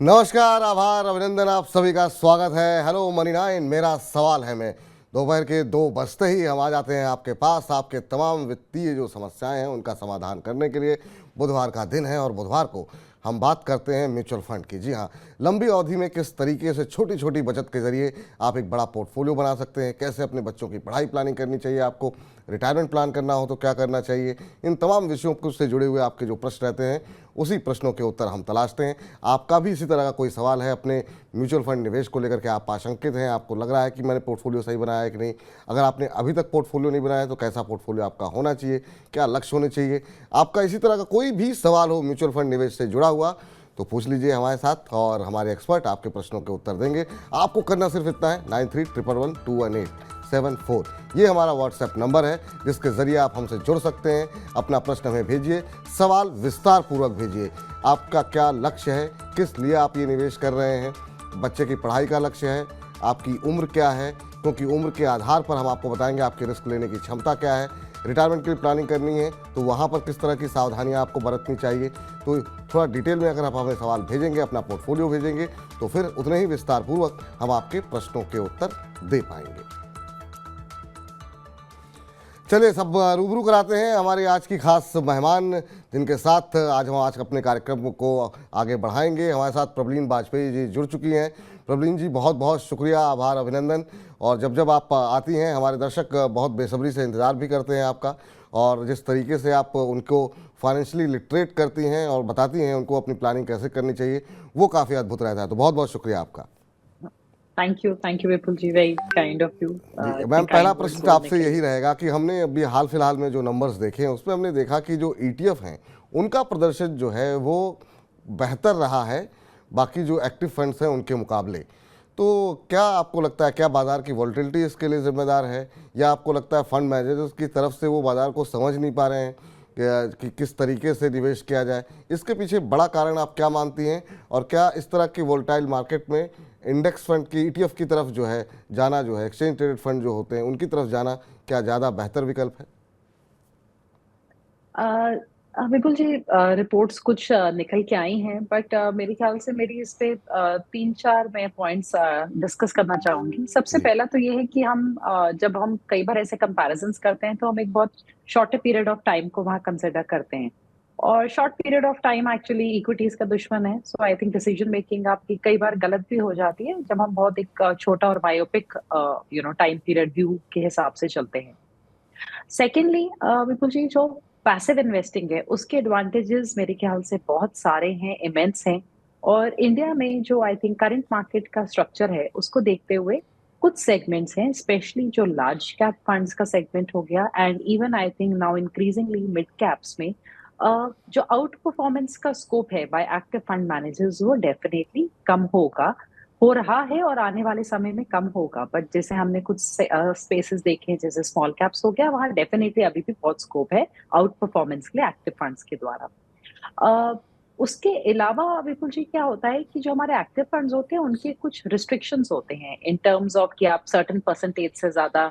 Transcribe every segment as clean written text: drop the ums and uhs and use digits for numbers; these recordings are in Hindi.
नमस्कार, आभार, अभिनंदन, आप सभी का स्वागत है। हेलो मनी 9, मेरा सवाल है मैं। दोपहर के 2 बजते ही हम आ जाते हैं आपके पास, आपके तमाम वित्तीय जो समस्याएं हैं उनका समाधान करने के लिए। बुधवार का दिन है और बुधवार को हम बात करते हैं म्यूचुअल फंड की। जी हाँ, लंबी अवधि में किस तरीके से छोटी छोटी बचत के जरिए आप एक बड़ा पोर्टफोलियो बना सकते हैं, कैसे अपने बच्चों की पढ़ाई प्लानिंग करनी चाहिए, आपको रिटायरमेंट प्लान करना हो तो क्या करना चाहिए, इन तमाम विषयों से जुड़े हुए आपके जो प्रश्न रहते हैं उसी प्रश्नों के उत्तर हम तलाशते हैं। आपका भी इसी तरह का कोई सवाल है अपने म्यूचुअल फंड निवेश को लेकर के, आप आशंकित हैं, आपको लग रहा है कि मैंने पोर्टफोलियो सही बनाया है कि नहीं, अगर आपने अभी तक पोर्टफोलियो नहीं बनाया है तो कैसा पोर्टफोलियो आपका होना चाहिए, क्या लक्ष्य होने चाहिए, आपका इसी तरह का कोई भी सवाल हो म्यूचुअल फंड निवेश से जुड़ा हुआ तो पूछ लीजिए हमारे साथ और हमारे एक्सपर्ट आपके प्रश्नों के उत्तर देंगे। आपको करना सिर्फ इतना है, 93112187 ये हमारा व्हाट्सएप नंबर है जिसके ज़रिए आप हमसे जुड़ सकते हैं। अपना प्रश्न हमें भेजिए, सवाल विस्तार पूर्वक भेजिए। आपका क्या लक्ष्य है, किस लिए आप ये निवेश कर रहे हैं, बच्चे की पढ़ाई का लक्ष्य है, आपकी उम्र क्या है, क्योंकि उम्र के आधार पर हम आपको बताएंगे आपकी रिस्क लेने की क्षमता क्या है, रिटायरमेंट की प्लानिंग करनी है तो वहाँ पर किस तरह की सावधानियाँ आपको बरतनी चाहिए। तो थोड़ा डिटेल में अगर आप हमें सवाल भेजेंगे, अपना पोर्टफोलियो भेजेंगे तो फिर उतने ही विस्तार पूर्वक हम आपके प्रश्नों के उत्तर दे पाएंगे। चलिए सब रूबरू कराते हैं हमारे आज की खास मेहमान जिनके साथ आज हम अपने कार्यक्रम को आगे बढ़ाएंगे। हमारे साथ प्रवीण वाजपेयी जी जुड़ चुकी हैं। प्रवीण जी, बहुत बहुत शुक्रिया, आभार, अभिनंदन। और जब जब आप आती हैं हमारे दर्शक बहुत बेसब्री से इंतज़ार भी करते हैं आपका, और जिस तरीके से आप उनको फाइनेंशियली लिटरेट करती हैं और बताती हैं उनको अपनी प्लानिंग कैसे करनी चाहिए, वो काफ़ी अद्भुत रहता है। तो बहुत बहुत शुक्रिया आपका। Thank you Vipul ji, very kind of you. जी मैम, पहला प्रश्न तो आपसे यही रहेगा कि हमने अभी हाल फिलहाल में जो नंबर्स देखे हैं उसमें हमने देखा कि जो ETF हैं उनका प्रदर्शन जो है वो बेहतर रहा है बाकी जो एक्टिव फंड्स हैं उनके मुकाबले। तो क्या आपको लगता है, क्या बाज़ार की वॉलेटिलिटी इसके लिए जिम्मेदार है, या आपको लगता है फंड मैनेजर्स की तरफ से वो बाज़ार को समझ नहीं पा रहे हैं कि किस तरीके से निवेश किया जाए? इसके पीछे बड़ा कारण आप क्या मानती हैं, और क्या इस तरह की वोलेटाइल मार्केट में इंडेक्स फंड की, ETF की तरफ जो है जाना, जो है एक्सचेंज ट्रेडेड फंड जो होते हैं उनकी तरफ जाना, क्या ज़्यादा बेहतर विकल्प है? विपुल जी, रिपोर्ट्स कुछ निकल के आई हैं, बट मेरे ख्याल से मेरी इस पे 3-4 मैं पॉइंट्स डिस्कस करना चाहूंगी। सबसे जी पहला तो ये है कि हम जब हम कई बार ऐसे कंपैरिजंस करते हैं तो हम एक बहुत शॉर्ट पीरियड ऑफ टाइम को वहाँ कंसिडर करते हैं, और short period of time actually equities का दुश्मन है। सो आई थिंक डिसीजन मेकिंग आपकी कई बार गलत भी हो जाती है जब हम बहुत एक छोटा और बायोपिक टाइम पीरियड व्यू के हिसाब से चलते हैं। सेकेंडली विपुल जी, जो पैसिव इन्वेस्टिंग है उसके एडवांटेजेस मेरे ख्याल से बहुत सारे हैं, इमेंस हैं। और इंडिया में जो आई थिंक करंट मार्केट का स्ट्रक्चर है उसको देखते हुए कुछ सेगमेंट्स हैं, स्पेशली जो लार्ज कैप फंड्स का सेगमेंट हो गया, and even I think now increasingly mid caps में जो आउट परफॉर्मेंस का स्कोप है बाय एक्टिव फंड मैनेजर्स वो डेफिनेटली कम होगा, हो रहा है और आने वाले समय में कम होगा। बट जैसे हमने कुछ स्पेसेस देखे जैसे स्मॉल कैप्स हो गया, वहां डेफिनेटली अभी भी बहुत स्कोप है आउट परफॉर्मेंस के लिए एक्टिव फंड्स के द्वारा। उसके अलावा विपुल जी क्या होता है कि जो हमारे एक्टिव फंड्स होते हैं उनके कुछ रिस्ट्रिक्शंस होते हैं इन टर्म्स ऑफ कि आप सर्टेन परसेंटेज से ज्यादा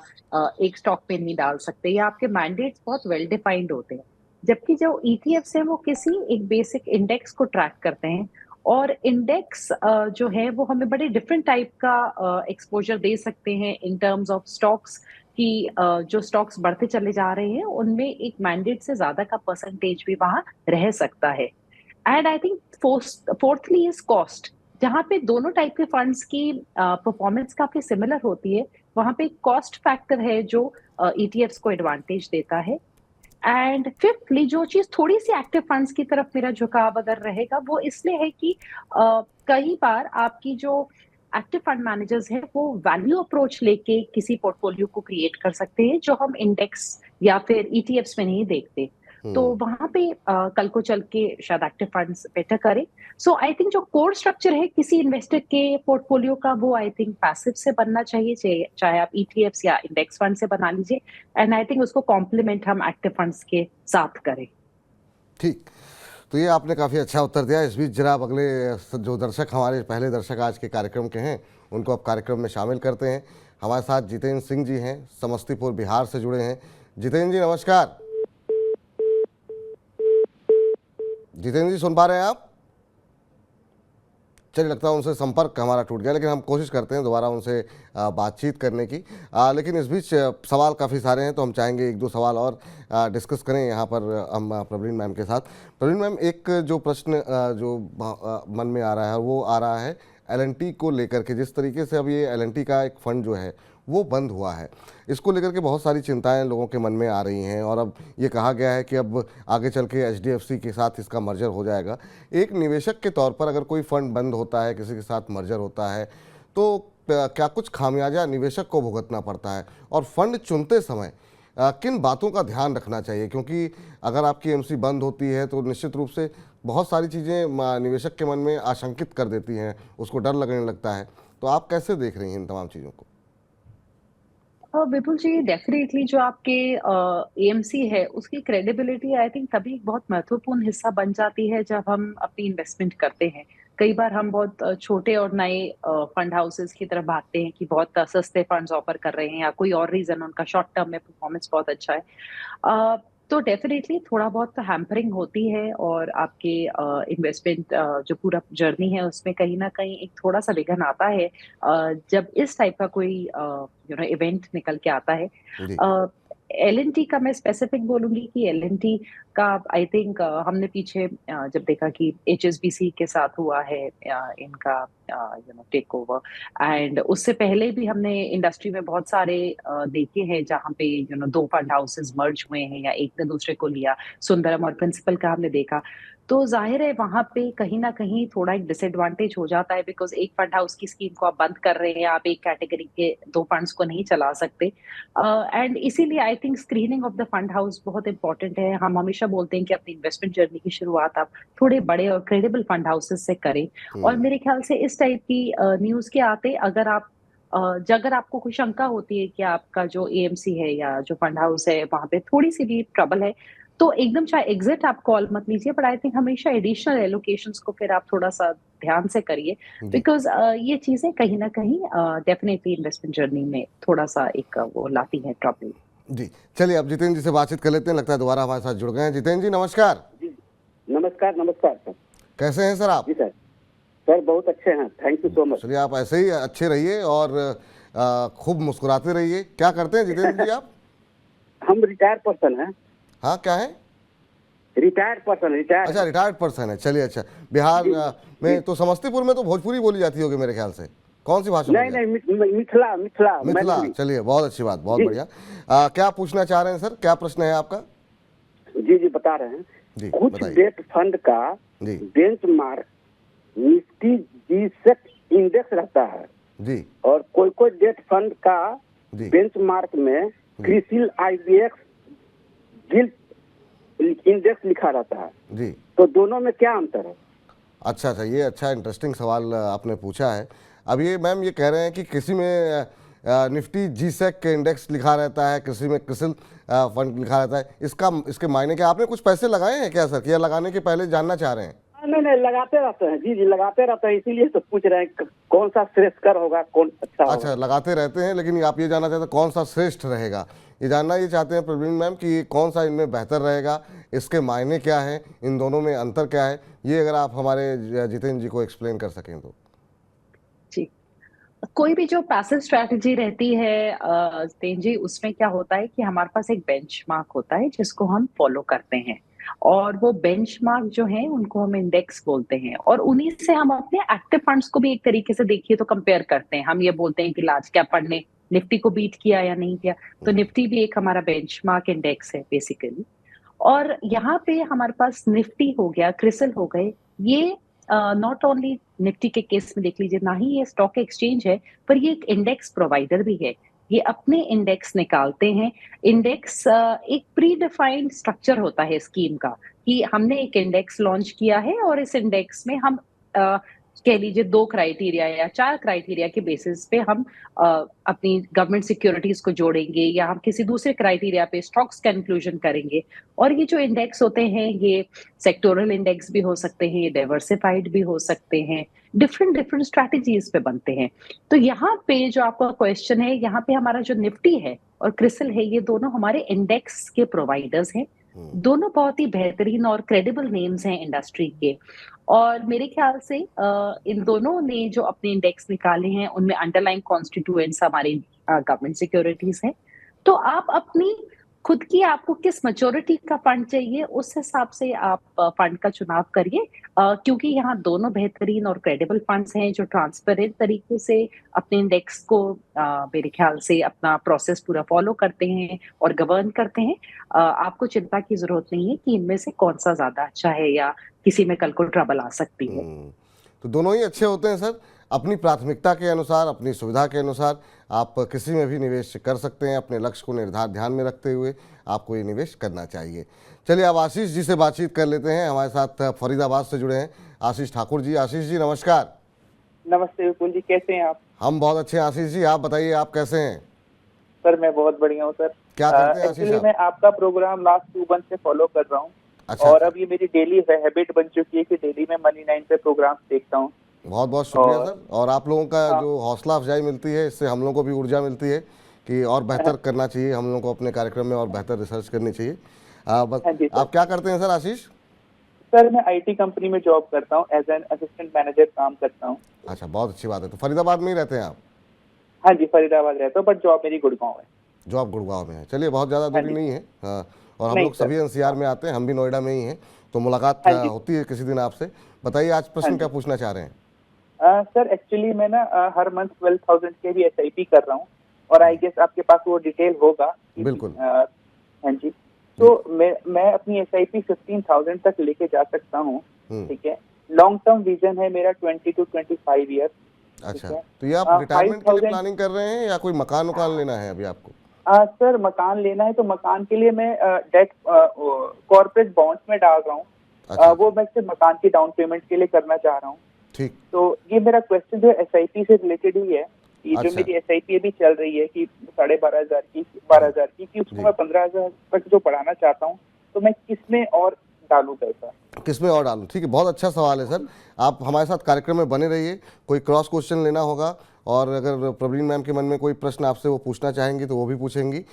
एक स्टॉक पे नहीं डाल सकते, या आपके मैंडेट्स बहुत वेल डिफाइंड होते हैं। जबकि जो ईटीएफ्स हैं वो किसी एक बेसिक इंडेक्स को ट्रैक करते हैं, और इंडेक्स जो है वो हमें बड़े डिफरेंट टाइप का एक्सपोजर दे सकते हैं इन टर्म्स ऑफ स्टॉक्स की। जो स्टॉक्स बढ़ते चले जा रहे हैं उनमें एक मैंडेट से ज्यादा का परसेंटेज भी वहां रह सकता है। And I think fourthly is cost, जहां पे दोनों टाइप के फंड्स की परफॉर्मेंस काफी सिमिलर होती है, वहां पे कॉस्ट फैक्टर है जो ईटीएफ्स को एडवांटेज देता है। एंड फिफ्थली जो चीज थोड़ी सी एक्टिव फंड्स की तरफ मेरा झुकाव अगर रहेगा वो इसलिए है कि कई बार आपकी जो एक्टिव फंड मैनेजर्स हैं वो वैल्यू अप्रोच लेके किसी पोर्टफोलियो को क्रिएट कर सकते हैं जो हम इंडेक्स या फिर ईटीएफ्स में नहीं देखते। तो वहां पे कल को चल के शायद एक्टिव फंड्स बेटर करें। सो आई थिंक जो कोर स्ट्रक्चर है किसी इन्वेस्टर के पोर्टफोलियो का वो आई थिंक पैसिव से बनना चाहिए, चाहे आप ईटीएफ्स या इंडेक्स फंड से बना लीजिए, एंड आई थिंक उसको कॉम्प्लीमेंट हम एक्टिव फंड्स के साथ करें। ठीक, तो ये आपने काफ़ी अच्छा उत्तर दिया। इस बीच जरा अगले जो दर्शक, हमारे पहले दर्शक आज के कार्यक्रम के हैं, उनको अब कार्यक्रम में शामिल करते हैं। हमारे साथ जितेंद्र सिंह जी हैं, समस्तीपुर बिहार से जुड़े हैं। जितेंद्र जी नमस्कार। जितेंद्र जी सुन पा रहे हैं आप? चलिए, लगता है उनसे संपर्क हमारा टूट गया, लेकिन हम कोशिश करते हैं दोबारा उनसे बातचीत करने की। लेकिन इस बीच सवाल काफ़ी सारे हैं, तो हम चाहेंगे एक दो सवाल और डिस्कस करें यहाँ पर हम प्रवीण मैम के साथ। प्रवीण मैम, एक जो प्रश्न जो मन में आ रहा है वो आ रहा है एल&टी को लेकर के। जिस तरीके से अब ये एल&टी का एक फंड जो है वो बंद हुआ है, इसको लेकर के बहुत सारी चिंताएं लोगों के मन में आ रही हैं, और अब ये कहा गया है कि अब आगे चल के एचडीएफसी के साथ इसका मर्जर हो जाएगा। एक निवेशक के तौर पर अगर कोई फंड बंद होता है, किसी के साथ मर्जर होता है, तो क्या कुछ खामियाजा निवेशक को भुगतना पड़ता है? और फंड चुनते समय किन बातों का ध्यान रखना चाहिए? क्योंकि अगर आपकी एमसी बंद होती है तो निश्चित रूप से बहुत सारी चीज़ें निवेशक के मन में आशंकित कर देती हैं, उसको डर लगने लगता है। तो आप कैसे देख रही हैं इन तमाम चीज़ों को? विपुल जी, डेफिनेटली जो आपके एएमसी है उसकी क्रेडिबिलिटी आई थिंक तभी एक बहुत महत्वपूर्ण हिस्सा बन जाती है जब हम अपनी इन्वेस्टमेंट करते हैं। कई बार हम बहुत छोटे और नए फंड हाउसेस की तरफ भागते हैं कि बहुत सस्ते फंड्स ऑफर कर रहे हैं या कोई और रीजन, उनका शॉर्ट टर्म में परफॉर्मेंस बहुत अच्छा है। तो डेफिनेटली थोड़ा बहुत तो हैम्परिंग होती है, और आपके इन्वेस्टमेंट जो पूरा जर्नी है उसमें कहीं ना कहीं एक थोड़ा सा विघन आता है जब इस टाइप का कोई इवेंट निकल के आता है। जी। एल&टी का मैं स्पेसिफिक बोलूंगी कि एल&टी का आई थिंक हमने पीछे जब देखा कि एचएसबीसी के साथ हुआ है इनका टेक ओवर, एंड उससे पहले भी हमने इंडस्ट्री में बहुत सारे देखे हैं जहाँ पे दो फंड हाउसेस मर्ज हुए हैं या एक ने दूसरे को लिया। सुंदरम और प्रिंसिपल का हमने देखा, तो जाहिर है वहां पे कहीं ना कहीं थोड़ा एक डिसएडवांटेज हो जाता है, बिकॉज एक फंड हाउस की स्कीम को आप बंद कर रहे हैं, आप एक कैटेगरी के दो फंड्स को नहीं चला सकते। एंड इसीलिए I think screening of the fund house बहुत इंपॉर्टेंट है। हम हमेशा बोलते हैं कि अपनी इन्वेस्टमेंट जर्नी की शुरुआत आप थोड़े बड़े और क्रेडिबल फंड हाउसेस से करें। और मेरे ख्याल से इस टाइप की न्यूज के आते अगर आप अगर आपको कोई शंका होती है कि आपका जो एएमसी है या जो फंड हाउस है वहां पे थोड़ी सी भी ट्रबल है, तो एकदम चाहे एग्जिट आप कॉल मत लीजिए, बट आई थिंक हमेशा एडिशनल एलोकेशंस को फिर आप थोड़ा सा ध्यान से करिए, जी। बिकॉज ये चीजें कहीं ना कहीं डेफिनेटली इन्वेस्टमेंट जर्नी में थोड़ा सा एक वो लाती है ट्रबल। जी, चलिए अब जितेंद्र जी से बातचीत कर लेते हैं। लगता है दोबारा हमारे साथ जुड़ गए हैं। जितेंद्र जी, नमस्कार। जी, नमस्कार नमस्कार सर। कैसे हैं सर आप? जी सर, सर बहुत अच्छे हैं, थैंक यू सो मच। चलिए, आप ऐसे ही अच्छे रहिए और खूब मुस्कुराते रहिए। क्या करते हैं जितेंद्र जी आप? हम रिटायर्ड पर्सन हैं। हाँ, क्या है? Retired person, retired. अच्छा, रिटायर्ड पर्सन है। चलिए, अच्छा। बिहार में तो समस्तीपुर में तो भोजपुरी बोली जाती होगी मेरे ख्याल से। कौन सी भाषा? नहीं नहीं, मिथिला मिथिला मिथिला। मैथिली। चलिए, बहुत अच्छी बात, बहुत बढ़िया। क्या पूछना चाह रहे हैं सर? क्या प्रश्न है आपका? जी जी बता रहे हैं। जी, कुछ बताइए। डेट फंड का जी बेंचमार्क निफ्टी जी इंडेक्स रहता है, जी और कोई कोई डेट फंड का जी बेंचमार्क में क्रिसिल आईबीएक्स गिल्ड इंडेक्स लिखा रहता है, जी। तो दोनों में क्या अंतर है? अच्छा अच्छा, ये अच्छा इंटरेस्टिंग सवाल आपने पूछा है। अब ये मैम ये कह रहे हैं कि किसी में निफ्टी जीसेक के इंडेक्स लिखा रहता है, किसी में क्रिसिल फंड लिखा रहता है। इसके मायने क्या? आपने कुछ पैसे लगाए हैं क्या सर, या लगाने के पहले जानना चाह रहे हैं? नहीं नहीं, लगाते रहते हैं। जी जी लगाते रहते हैं, इसीलिए तो पूछ रहे हैं कौन सा श्रेष्ठकर होगा, कौन अच्छा होगा। अच्छा, लगाते रहते हैं, लेकिन आप ये जानना चाहते हैं कौन सा श्रेष्ठ रहेगा, ये जानना ये चाहते हैं प्रवीण मैम कि कौन सा इनमें बेहतर रहेगा, इसके मायने क्या हैं, इन दोनों में अंतर क्या है, ये अगर आप हमारे जितेंद्र जी को एक्सप्लेन कर सकें तो। जी, कोई भी जो पैसिव स्ट्रैटेजी रहती है जितेंद्र जी, उसमें क्या होता है कि हमारे पास एक बेंचमार्क होता है जिसको हम फॉलो करते हैं, और वो बेंचमार्क जो है उनको हम इंडेक्स बोलते हैं, और उन्हीं से हम अपने एक्टिव फंड्स को भी एक तरीके से देखिए तो कंपेयर करते हैं। हम ये बोलते हैं कि लार्ज कैप फंड ने निफ्टी को बीट किया या नहीं किया, तो निफ्टी भी एक हमारा बेंचमार्क इंडेक्स है बेसिकली। और यहाँ पे हमारे पास निफ्टी हो गया, क्रिसिल हो गए, ये नॉट ओनली निफ्टी के केस में देख लीजिए, ना ही ये स्टॉक एक्सचेंज है, पर ये एक इंडेक्स प्रोवाइडर भी है। ये अपने इंडेक्स निकालते हैं। इंडेक्स एक प्री डिफाइंड स्ट्रक्चर होता है स्कीम का, कि हमने एक इंडेक्स लॉन्च किया है और इस इंडेक्स में हम कह लीजिए 2 क्राइटेरिया या 4 क्राइटेरिया के बेसिस पे हम अपनी गवर्नमेंट सिक्योरिटीज को जोड़ेंगे, या हम किसी दूसरे क्राइटेरिया पे स्टॉक्स का इंक्लूजन करेंगे। और ये जो इंडेक्स होते हैं, ये सेक्टोरल इंडेक्स भी हो सकते हैं, ये डाइवर्सिफाइड भी हो सकते हैं, डिफरेंट डिफरेंट स्ट्रैटेजीज पे बनते हैं। तो यहाँ पे जो आपका क्वेश्चन है, यहाँ पे हमारा जो निफ्टी है और क्रिसिल है, ये दोनों हमारे इंडेक्स के प्रोवाइडर्स हैं, दोनों बहुत ही बेहतरीन और क्रेडिबल नेम्स हैं इंडस्ट्री के। और मेरे ख्याल से इन दोनों ने जो अपने इंडेक्स निकाले हैं उनमें अंडरलाइंग कॉन्स्टिट्यूएंट्स हमारी गवर्नमेंट सिक्योरिटीज हैं। तो आप अपनी खुद की आपको किस मैच्योरिटी का फंड चाहिए उस हिसाब से आप फंड का चुनाव करिए, क्योंकि यहाँ दोनों बेहतरीन और क्रेडिबल फंड्स हैं जो ट्रांसपेरेंट तरीके से अपने इंडेक्स को मेरे ख्याल से अपना प्रोसेस पूरा फॉलो करते हैं और गवर्न करते हैं। आपको चिंता की जरूरत नहीं है कि इनमें से कौन सा ज्यादा अच्छा है या किसी में कल को ट्रबल आ सकती है। तो दोनों ही अच्छे होते हैं सर। अपनी प्राथमिकता के अनुसार, अपनी सुविधा के अनुसार आप किसी में भी निवेश कर सकते हैं। अपने लक्ष्य को निर्धारित ध्यान में रखते हुए आपको ये निवेश करना चाहिए। चलिए अब आशीष जी से बातचीत कर लेते हैं। हमारे साथ फरीदाबाद से जुड़े हैं आशीष ठाकुर जी। आशीष जी नमस्कार। नमस्ते विपुल जी, कैसे हैं आप? हम बहुत अच्छे हैं आशीष जी, आप बताइए आप कैसे हैं? सर मैं बहुत बढ़िया हूँ सर। क्या करते हैं आशीष एक्चुअली आप? मैं आपका प्रोग्राम लास्ट 2 मंथ से फॉलो कर रहा हूँ। अच्छा, और अब ये मेरी डेली हैबिट बन चुकी है कि डेली मैं मनी 9 पे प्रोग्राम देखता हूँ। बहुत बहुत शुक्रिया और- सर। और आप लोगों का हाँ। जो हौसला अफजाई मिलती है, इससे हम लोगों को भी ऊर्जा मिलती है कि और बेहतर करना चाहिए। हम लोगों को अपने कार्यक्रम में और बेहतर रिसर्च करनी चाहिए। बस हाँ जी सर। आप क्या करते हैं सर आशीष? सर मैं आईटी कंपनी में जॉब करता हूँ, एज एन असिस्टेंट मैनेजर काम करता हूँ। अच्छा, बहुत अच्छी बात है। तो फरीदाबाद में ही रहते हैं आप? हाँ जी, फरीदाबाद रहता हूँ, बट जॉब मेरी गुड़गांव है। जो आप गुड़गांव में है, चलिए बहुत ज़्यादा हाँ दूरी जी। नहीं है। हाँ, और हम नहीं लोग सर। सभी एनसीआर में आते हैं, हम भी नोएडा में ही हैं, तो मुलाकात हाँ जी। होती है किसी दिन आपसे। बताइए आज प्रश्न हाँ क्या जी। पूछना चाह रहे हैं? सर एक्चुअली मैं ना हर मंथ 12,000 के भी एसआईपी कर रहा हूँ, और आई गेस आपके पास वो डिटेल होगा। बिल्कुल। हाँ जी। तो मैं अपनी एसआईपी 15,000 तक लेके जा सकता हूँ। ठीक है। लॉन्ग टर्म विजन है मेरा 20 to 25 ईयर। अच्छा, है। तो ये आप रिटायरमेंट के लिए 5,000 प्लानिंग कर रहे हैं या कोई मकान उकान लेना है अभी आपको? सर मकान लेना है, तो मकान के लिए मैं डेट कॉर्पोरेट बॉन्ड्स में डाल रहा हूँ। अच्छा। वो मैं सिर्फ मकान की डाउन पेमेंट के लिए करना चाह रहा हूँ। ठीक। तो ये मेरा क्वेश्चन जो एसआईपी से रिलेटेड ही है। ये जो अच्छा। मेरी एसआईपी अभी चल रही है कि 12,500 की, 12,000 की, कि उसको जी। मैं 15,000 तक जो बढ़ाना चाहता हूँ, तो मैं किसमें और डालूं पैसा? किसमें और डालूं? ठीक है, बहुत अच्छा सवाल है सर। आप हमारे साथ कार्यक्रम में बने रहिए। कोई क्रॉस क्वेश्चन लेना होगा, और अगर प्रवीण मैम के मन में कोई प्रश्न आपसे वो पूछना चाहेंगी तो वो भी पूछेंगी।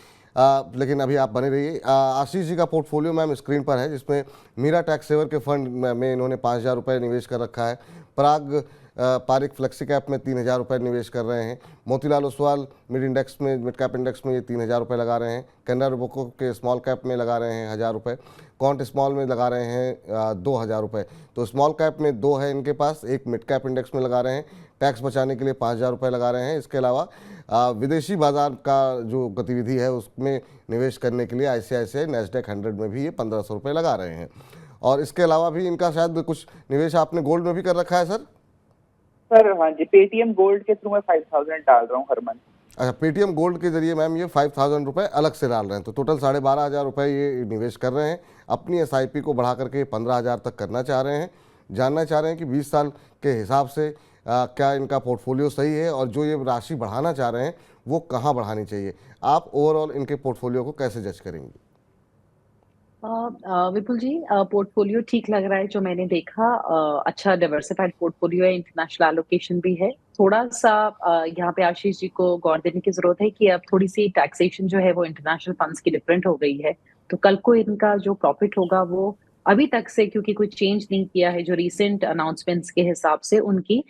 लेकिन अभी आप बने रहिए। आशीष जी का पोर्टफोलियो मैम स्क्रीन पर है, जिसमें मीरा टैक्स सेवर के फंड में इन्होंने 5,000 रुपये निवेश कर रखा है। पराग पारिक फ्लेक्सी कैप में 3,000 रुपये निवेश कर रहे हैं। Motilal Oswal mid cap index में ये 3,000 रुपये लगा रहे हैं। कैनरा रोबोको के स्मॉल कैप में लगा रहे हैं 1,000 रुपये। क्वांट स्मॉल में लगा रहे हैं 2,000 रुपये। तो स्मॉल कैप में 2 है इनके पास, एक मिड कैप इंडेक्स में लगा रहे हैं। टैक्स बचाने के लिए 5,000 रुपये लगा रहे हैं। इसके अलावा विदेशी बाजार का जो गतिविधि है उसमें निवेश करने के लिए ICICI नैस्डैक 100 में भी ये 1,500 रुपये लगा रहे हैं। और इसके अलावा भी इनका शायद कुछ निवेश आपने गोल्ड में भी कर रखा है सर? सर हाँ जी, पेटीएम गोल्ड के थ्रू मैं 5,000 डाल रहा हूँ हर मंथ। अच्छा, पेटीएम गोल्ड के जरिए मैम ये 5,000 रुपये अलग से डाल रहे हैं, तो टोटल 12,500 रुपये ये निवेश कर रहे हैं। अपनी SIP को बढ़ा करके 15,000 तक करना चाह रहे हैं। जानना चाह रहे हैं कि 20 साल के हिसाब से क्या इनका पोर्टफोलियो सही है, और जो ये राशि बढ़ाना चाह रहे हैं वो कहाँ बढ़ानी चाहिए। आप ओवरऑल इनके पोर्टफोलियो को कैसे जज करेंगे? विपुल जी, पोर्टफोलियो ठीक लग रहा है जो मैंने देखा। अच्छा डाइवर्सिफाइड पोर्टफोलियो है, इंटरनेशनल एलोकेशन भी है। थोड़ा सा यहाँ पे आशीष जी को गौर देने की जरूरत है कि अब थोड़ी सी टैक्सेशन जो है वो इंटरनेशनल फंड्स की डिफरेंट हो गई है। तो कल को इनका जो प्रॉफिट होगा वो अभी तक से, क्योंकि कोई चेंज नहीं किया है, जो रिसेंट अनाउंसमेंट्स के हिसाब से उनकी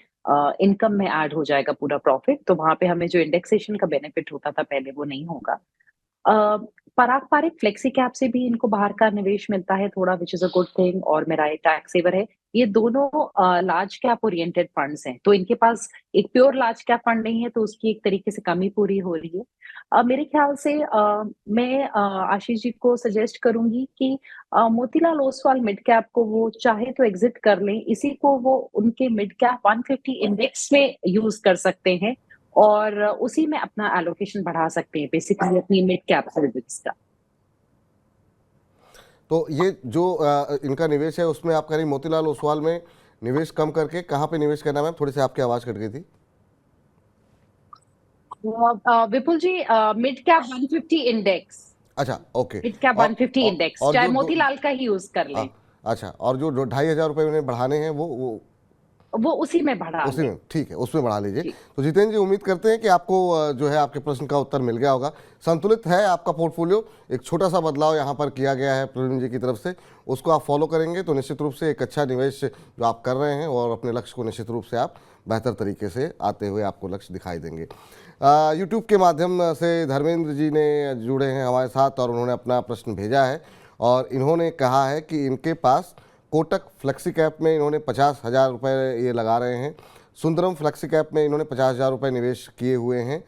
इनकम में ऐड हो जाएगा पूरा प्रॉफिट। तो वहां पे हमें जो इंडेक्सेशन का बेनिफिट होता था पहले वो नहीं होगा। पराग पारिक फ्लेक्सी कैप से भी इनको बाहर का निवेश मिलता है थोड़ा, which is a good thing. और मेरा ये टैक्स सेवर है। ये दोनों लार्ज कैप ओरिएंटेड फंड्स हैं, तो इनके पास एक प्योर लार्ज कैप फंड नहीं है, तो उसकी एक तरीके से कमी पूरी हो रही है। मेरे ख्याल से मैं आशीष जी को सजेस्ट करूंगी कि मोतीलाल ओसवाल मिड कैप को वो चाहे तो एग्जिट कर लें, इसी को वो उनके मिड कैप 150 इंडेक्स में यूज कर सकते हैं, और उसी में अपना एलोकेशन बढ़ा सकते हैं, बेसिकली अपनी मिड कैप होल्डिंग्स का। तो ये जो इनका निवेश है उसमें आप कह रही मोतीलाल ओसवाल में निवेश कम करके कहाँ पे निवेश करना है मैम? थोड़ी सी आपकी आवाज़ कट गई थी। विपुल जी, मिड कैप 150 इंडेक्स, अच्छा, ओके। मिड कैप 150 इंडेक्स चाहे जो मोतीलाल का ही यूज कर लें। अच्छा, और जो 2,500 रुपये उन्हें बढ़ाने हैं वो वो उसी में बढ़ा उसी लें। में, ठीक है, उसमें बढ़ा लीजिए। जी। तो जितेंद्र जी, उम्मीद करते हैं कि आपको जो है आपके प्रश्न का उत्तर मिल गया होगा। संतुलित है आपका पोर्टफोलियो, एक छोटा सा बदलाव यहाँ पर किया गया है प्रवीण जी की तरफ से, उसको आप फॉलो करेंगे तो निश्चित रूप से एक अच्छा निवेश जो आप कर रहे हैं और अपने लक्ष्य को निश्चित रूप से आप बेहतर तरीके से आते हुए आपको लक्ष्य दिखाई देंगे। यूट्यूब के माध्यम से धर्मेंद्र जी ने जुड़े हैं हमारे साथ और उन्होंने अपना प्रश्न भेजा है और इन्होंने कहा है कि इनके पास कोटक फ्लेक्सी कैप में इन्होंने 50,000 रुपये ये लगा रहे हैं, सुंदरम फ्लेक्सी कैप में इन्होंने 50,000 रुपये निवेश किए हुए हैं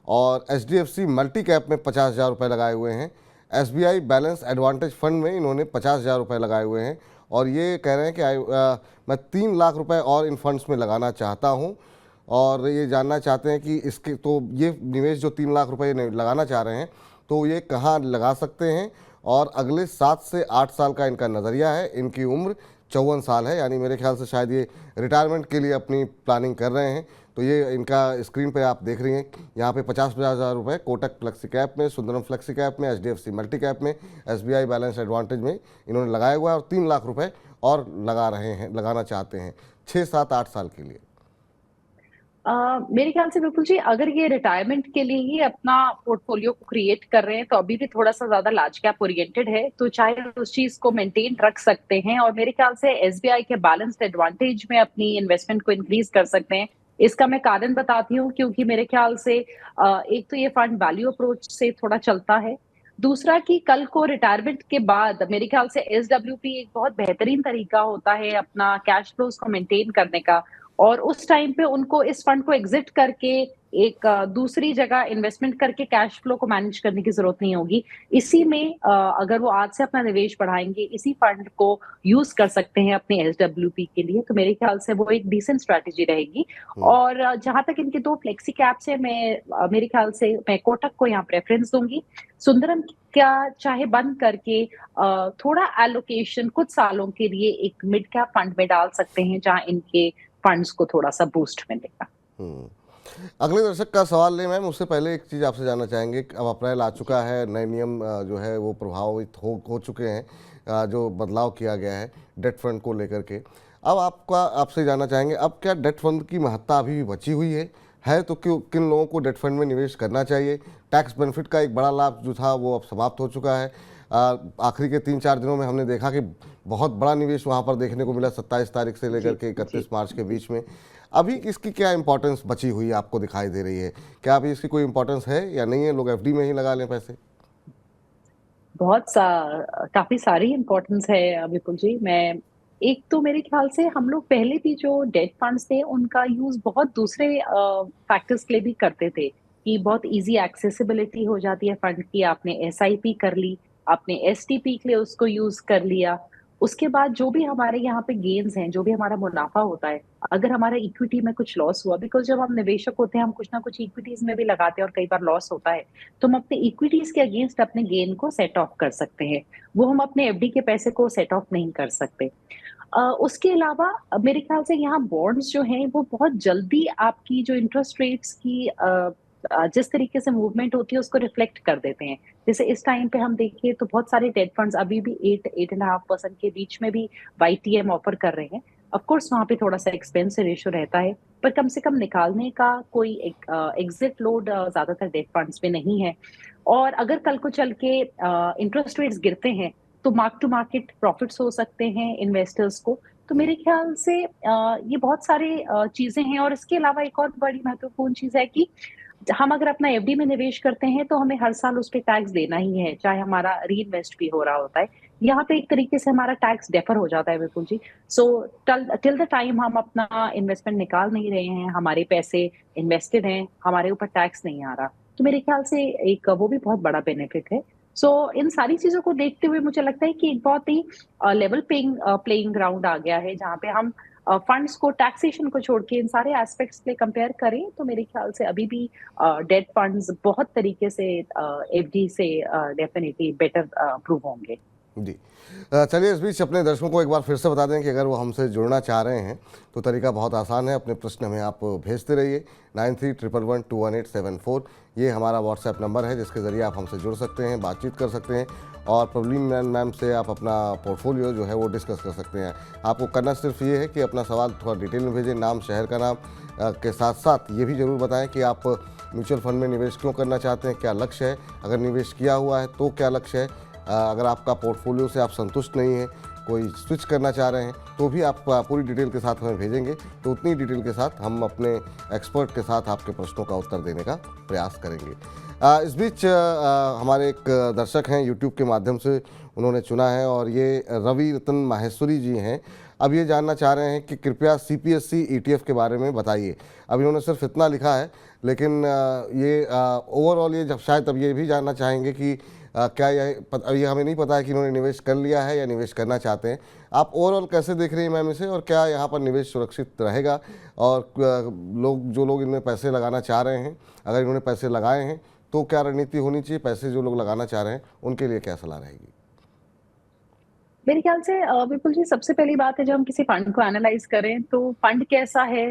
और HDFC मल्टी कैप में 50,000 रुपये लगाए हुए हैं। SBI बैलेंस एडवांटेज फंड में इन्होंने 50,000 रुपये लगाए हुए हैं और ये कह रहे हैं कि मैं 3 लाख रुपए और इन फंड्स में लगाना चाहता हूं और ये जानना चाहते हैं कि इसके तो ये निवेश जो 3 लाख रुपए लगाना चाह रहे हैं तो ये कहाँ लगा सकते हैं और अगले 7 से 8 साल का इनका नज़रिया है। इनकी उम्र 54 साल है, यानी मेरे ख्याल से शायद ये रिटायरमेंट के लिए अपनी प्लानिंग कर रहे हैं। तो ये इनका स्क्रीन पे आप देख रही हैं, यहाँ पे 50,000 रुपये कोटक फ्लेक्सी कैप में, सुंदरम फ्लेक्सी कैप में, HDFC मल्टी कैप में, SBI बैलेंस एडवांटेज में इन्होंने लगाया हुआ है और 3 लाख रुपये और लगाना चाहते हैं 6, 7, 8 साल के लिए। मेरे ख्याल से विपुल जी, अगर ये रिटायरमेंट के लिए ही अपना पोर्टफोलियो को क्रिएट कर रहे हैं तो अभी भी थोड़ा सा ज्यादा लार्ज कैप ओरिएंटेड है, तो चाहे उस चीज को मेंटेन रख सकते हैं और मेरे ख्याल से SBI के बैलेंस्ड एडवांटेज में अपनी इन्वेस्टमेंट को इंक्रीज कर सकते हैं। इसका मैं कारण बताती हूँ, क्योंकि मेरे ख्याल से एक तो ये फंड वैल्यू अप्रोच से थोड़ा चलता है, दूसरा कि कल को रिटायरमेंट के बाद मेरे ख्याल से SWP एक बहुत बेहतरीन तरीका होता है अपना कैश फ्लोज को मेंटेन करने का, और उस टाइम पे उनको इस फंड को एग्जिट करके एक दूसरी जगह इन्वेस्टमेंट करके कैश फ्लो को मैनेज करने की जरूरत नहीं होगी। इसी में अगर वो आज से अपना निवेश बढ़ाएंगे, इसी फंड को यूज कर सकते हैं अपने SWP के लिए, तो मेरे ख्याल से वो एक डिसेंट स्ट्रैटेजी रहेगी। और जहां तक इनके 2 फ्लेक्सी कैप्स है, मेरे ख्याल से मैं कोटक को यहाँ प्रेफरेंस दूंगी। सुंदरम क्या चाहे बंद करके थोड़ा एलोकेशन कुछ सालों के लिए एक मिड कैप फंड में डाल सकते हैं, जहां इनके फंड्स को थोड़ा सा बूस्ट मिलेगा। अगले दर्शक का सवाल ले मैम, उससे पहले एक चीज़ आपसे जानना चाहेंगे। अब अप्रैल आ चुका है, नए नियम जो है वो प्रभावित हो चुके हैं, जो बदलाव किया गया है डेट फंड को लेकर के। अब आपसे जानना चाहेंगे, अब क्या डेट फंड की महत्ता अभी भी बची हुई है तो किन लोगों को डेट फंड में निवेश करना चाहिए? टैक्स बेनिफिट का एक बड़ा लाभ जो था वो अब समाप्त हो चुका है। आखिरी के 3-4 दिनों में हमने देखा कि बहुत बड़ा निवेश वहाँ पर देखने को मिला 27 तारीख से लेकर के 31 मार्च के बीच में। अभी इसकी क्या इंपॉर्टेंस बची हुई आपको दिखाई दे रही है? क्या अभी इसकी कोई इंपॉर्टेंस है या नहीं है? लोग FD में ही लगा लें पैसे? काफी सारी इंपॉर्टेंस है विपुल जी। एक तो मेरे ख्याल से हम लोग पहले भी जो डेट फंड्स थे उनका यूज बहुत दूसरे फैक्टर्स के लिए भी करते थे, कि बहुत इजी एक्सेसिबिलिटी हो जाती है फंड की, आपने SIP कर ली, आपने STP के लिए उसको यूज कर लिया, उसके बाद जो भी हमारे यहाँ पे गेन्स हैं, जो भी हमारा मुनाफा होता है, अगर हमारा इक्विटी में कुछ लॉस हुआ, बिकॉज जब हम निवेशक होते हैं हम कुछ ना कुछ इक्विटीज में भी लगाते हैं और कई बार लॉस होता है, तो हम अपने इक्विटीज के अगेंस्ट अपने गेन को सेट ऑफ कर सकते हैं। वो हम अपने FD के पैसे को सेट ऑफ नहीं कर सकते। उसके अलावा मेरे ख्याल से यहाँ बॉन्ड्स जो हैं वो बहुत जल्दी आपकी जो इंटरेस्ट रेट्स की जिस तरीके से मूवमेंट होती है उसको रिफ्लेक्ट कर देते हैं। जैसे इस टाइम पे हम देखिए तो बहुत सारे डेट फंड्स अभी भी 8-8.5% के बीच में भी YTM ऑफर कर रहे हैं। ऑफ कोर्स वहां पे थोड़ा सा एक्सपेंस रेशियो रहता है, पर कम से कम निकालने का कोई एग्जिट लोड ज्यादातर डेट फंड्स में नहीं है। और अगर कल को चल के इंटरेस्ट रेट्स गिरते हैं तो मार्क टू मार्केट प्रॉफिट्स हो सकते हैं इन्वेस्टर्स को। तो मेरे ख्याल से ये बहुत सारे चीजें हैं। और इसके अलावा एक और बड़ी महत्वपूर्ण चीज है कि हम अगर अपना FD में निवेश करते हैं तो हमें हर साल उस पर टैक्स देना ही है, चाहे हमारा री इन्वेस्ट भी हो रहा होता है। यहाँ पे एक तरीके से हमारा टैक्स डेफर हो जाता है विपुल जी। सो टिल द टाइम हम अपना इन्वेस्टमेंट निकाल नहीं रहे हैं, हमारे पैसे इन्वेस्टेड हैं, हमारे ऊपर टैक्स नहीं आ रहा, तो मेरे ख्याल से एक वो भी बहुत बड़ा बेनिफिट है। सो इन सारी चीजों को देखते हुए मुझे लगता है कि एक बहुत ही लेवल प्लेइंग ग्राउंड आ गया है, जहाँ पे हम फंड्स को, टैक्सेशन को छोड़ के इन सारे एस्पेक्ट्स पे कंपेयर करें तो मेरे ख्याल से अभी भी डेट फंड्स बहुत तरीके से FD से डेफिनेटली बेटर प्रूव होंगे। जी। चलिए, इस बीच अपने दर्शकों को एक बार फिर से बता दें कि अगर वो हमसे जुड़ना चाह रहे हैं तो तरीका बहुत आसान है। अपने प्रश्न हमें आप भेजते रहिए 9311121874। ये हमारा व्हाट्सएप नंबर है जिसके ज़रिए आप हमसे जुड़ सकते हैं, बातचीत कर सकते हैं और प्रॉब्लम मैम से आप अपना पोर्टफोलियो जो है वो डिस्कस कर सकते हैं। आपको करना सिर्फ ये है कि अपना सवाल थोड़ा डिटेल में भेजें, नाम, शहर का नाम के साथ साथ ये भी ज़रूर बताएं कि आप म्यूचुअल फंड में निवेश क्यों करना चाहते हैं, क्या लक्ष्य है, अगर निवेश किया हुआ है तो क्या लक्ष्य है, अगर आपका पोर्टफोलियो से आप संतुष्ट नहीं हैं, कोई स्विच करना चाह रहे हैं तो भी आप पूरी डिटेल के साथ हमें भेजेंगे तो उतनी डिटेल के साथ हम अपने एक्सपर्ट के साथ आपके प्रश्नों का उत्तर देने का प्रयास करेंगे। इस बीच हमारे एक दर्शक हैं यूट्यूब के माध्यम से, उन्होंने चुना है और ये रवि रतन माहेश्वरी जी हैं। अब ये जानना चाह रहे हैं कि कृपया CPSE ETF के बारे में बताइए। अब इन्होंने सिर्फ इतना लिखा है, लेकिन ये ओवरऑल ये जब शायद अब ये भी जानना चाहेंगे कि क्या ये हमें नहीं पता है कि इन्होंने निवेश कर लिया है या निवेश करना चाहते हैं। आप ओवरऑल कैसे देख रही हैं मैम इसे, और क्या यहाँ पर निवेश सुरक्षित रहेगा, और जो लोग इनमें पैसे लगाना चाह रहे हैं, अगर इन्होंने पैसे लगाए हैं तो क्या रणनीति होनी चाहिए, पैसे जो लोग लगाना चाह रहे हैं उनके लिए क्या सलाह रहेगी? मेरे ख्याल से विपुल जी, सबसे पहली बात है जब हम किसी फंड को एनालाइज करें तो फंड कैसा है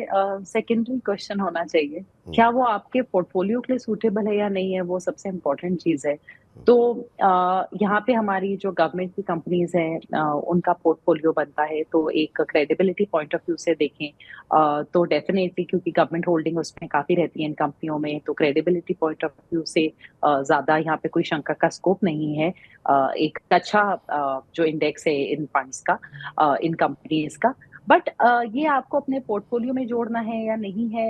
सेकेंडरी क्वेश्चन होना चाहिए। क्या वो आपके पोर्टफोलियो के लिए सूटेबल है या नहीं है, वो सबसे इम्पोर्टेंट चीज है। तो यहाँ पे हमारी जो गवर्नमेंट की कंपनीज हैं उनका पोर्टफोलियो बनता है, तो एक क्रेडिबिलिटी पॉइंट ऑफ व्यू से देखें तो डेफिनेटली, क्योंकि गवर्नमेंट होल्डिंग उसमें काफी रहती है इन कंपनियों में, तो क्रेडिबिलिटी पॉइंट ऑफ व्यू से ज्यादा यहाँ पे कोई शंका का स्कोप नहीं है। एक अच्छा जो इंडेक्स है इन फंड्स का, इन कंपनीज का। बट ये आपको अपने पोर्टफोलियो में जोड़ना है या नहीं है,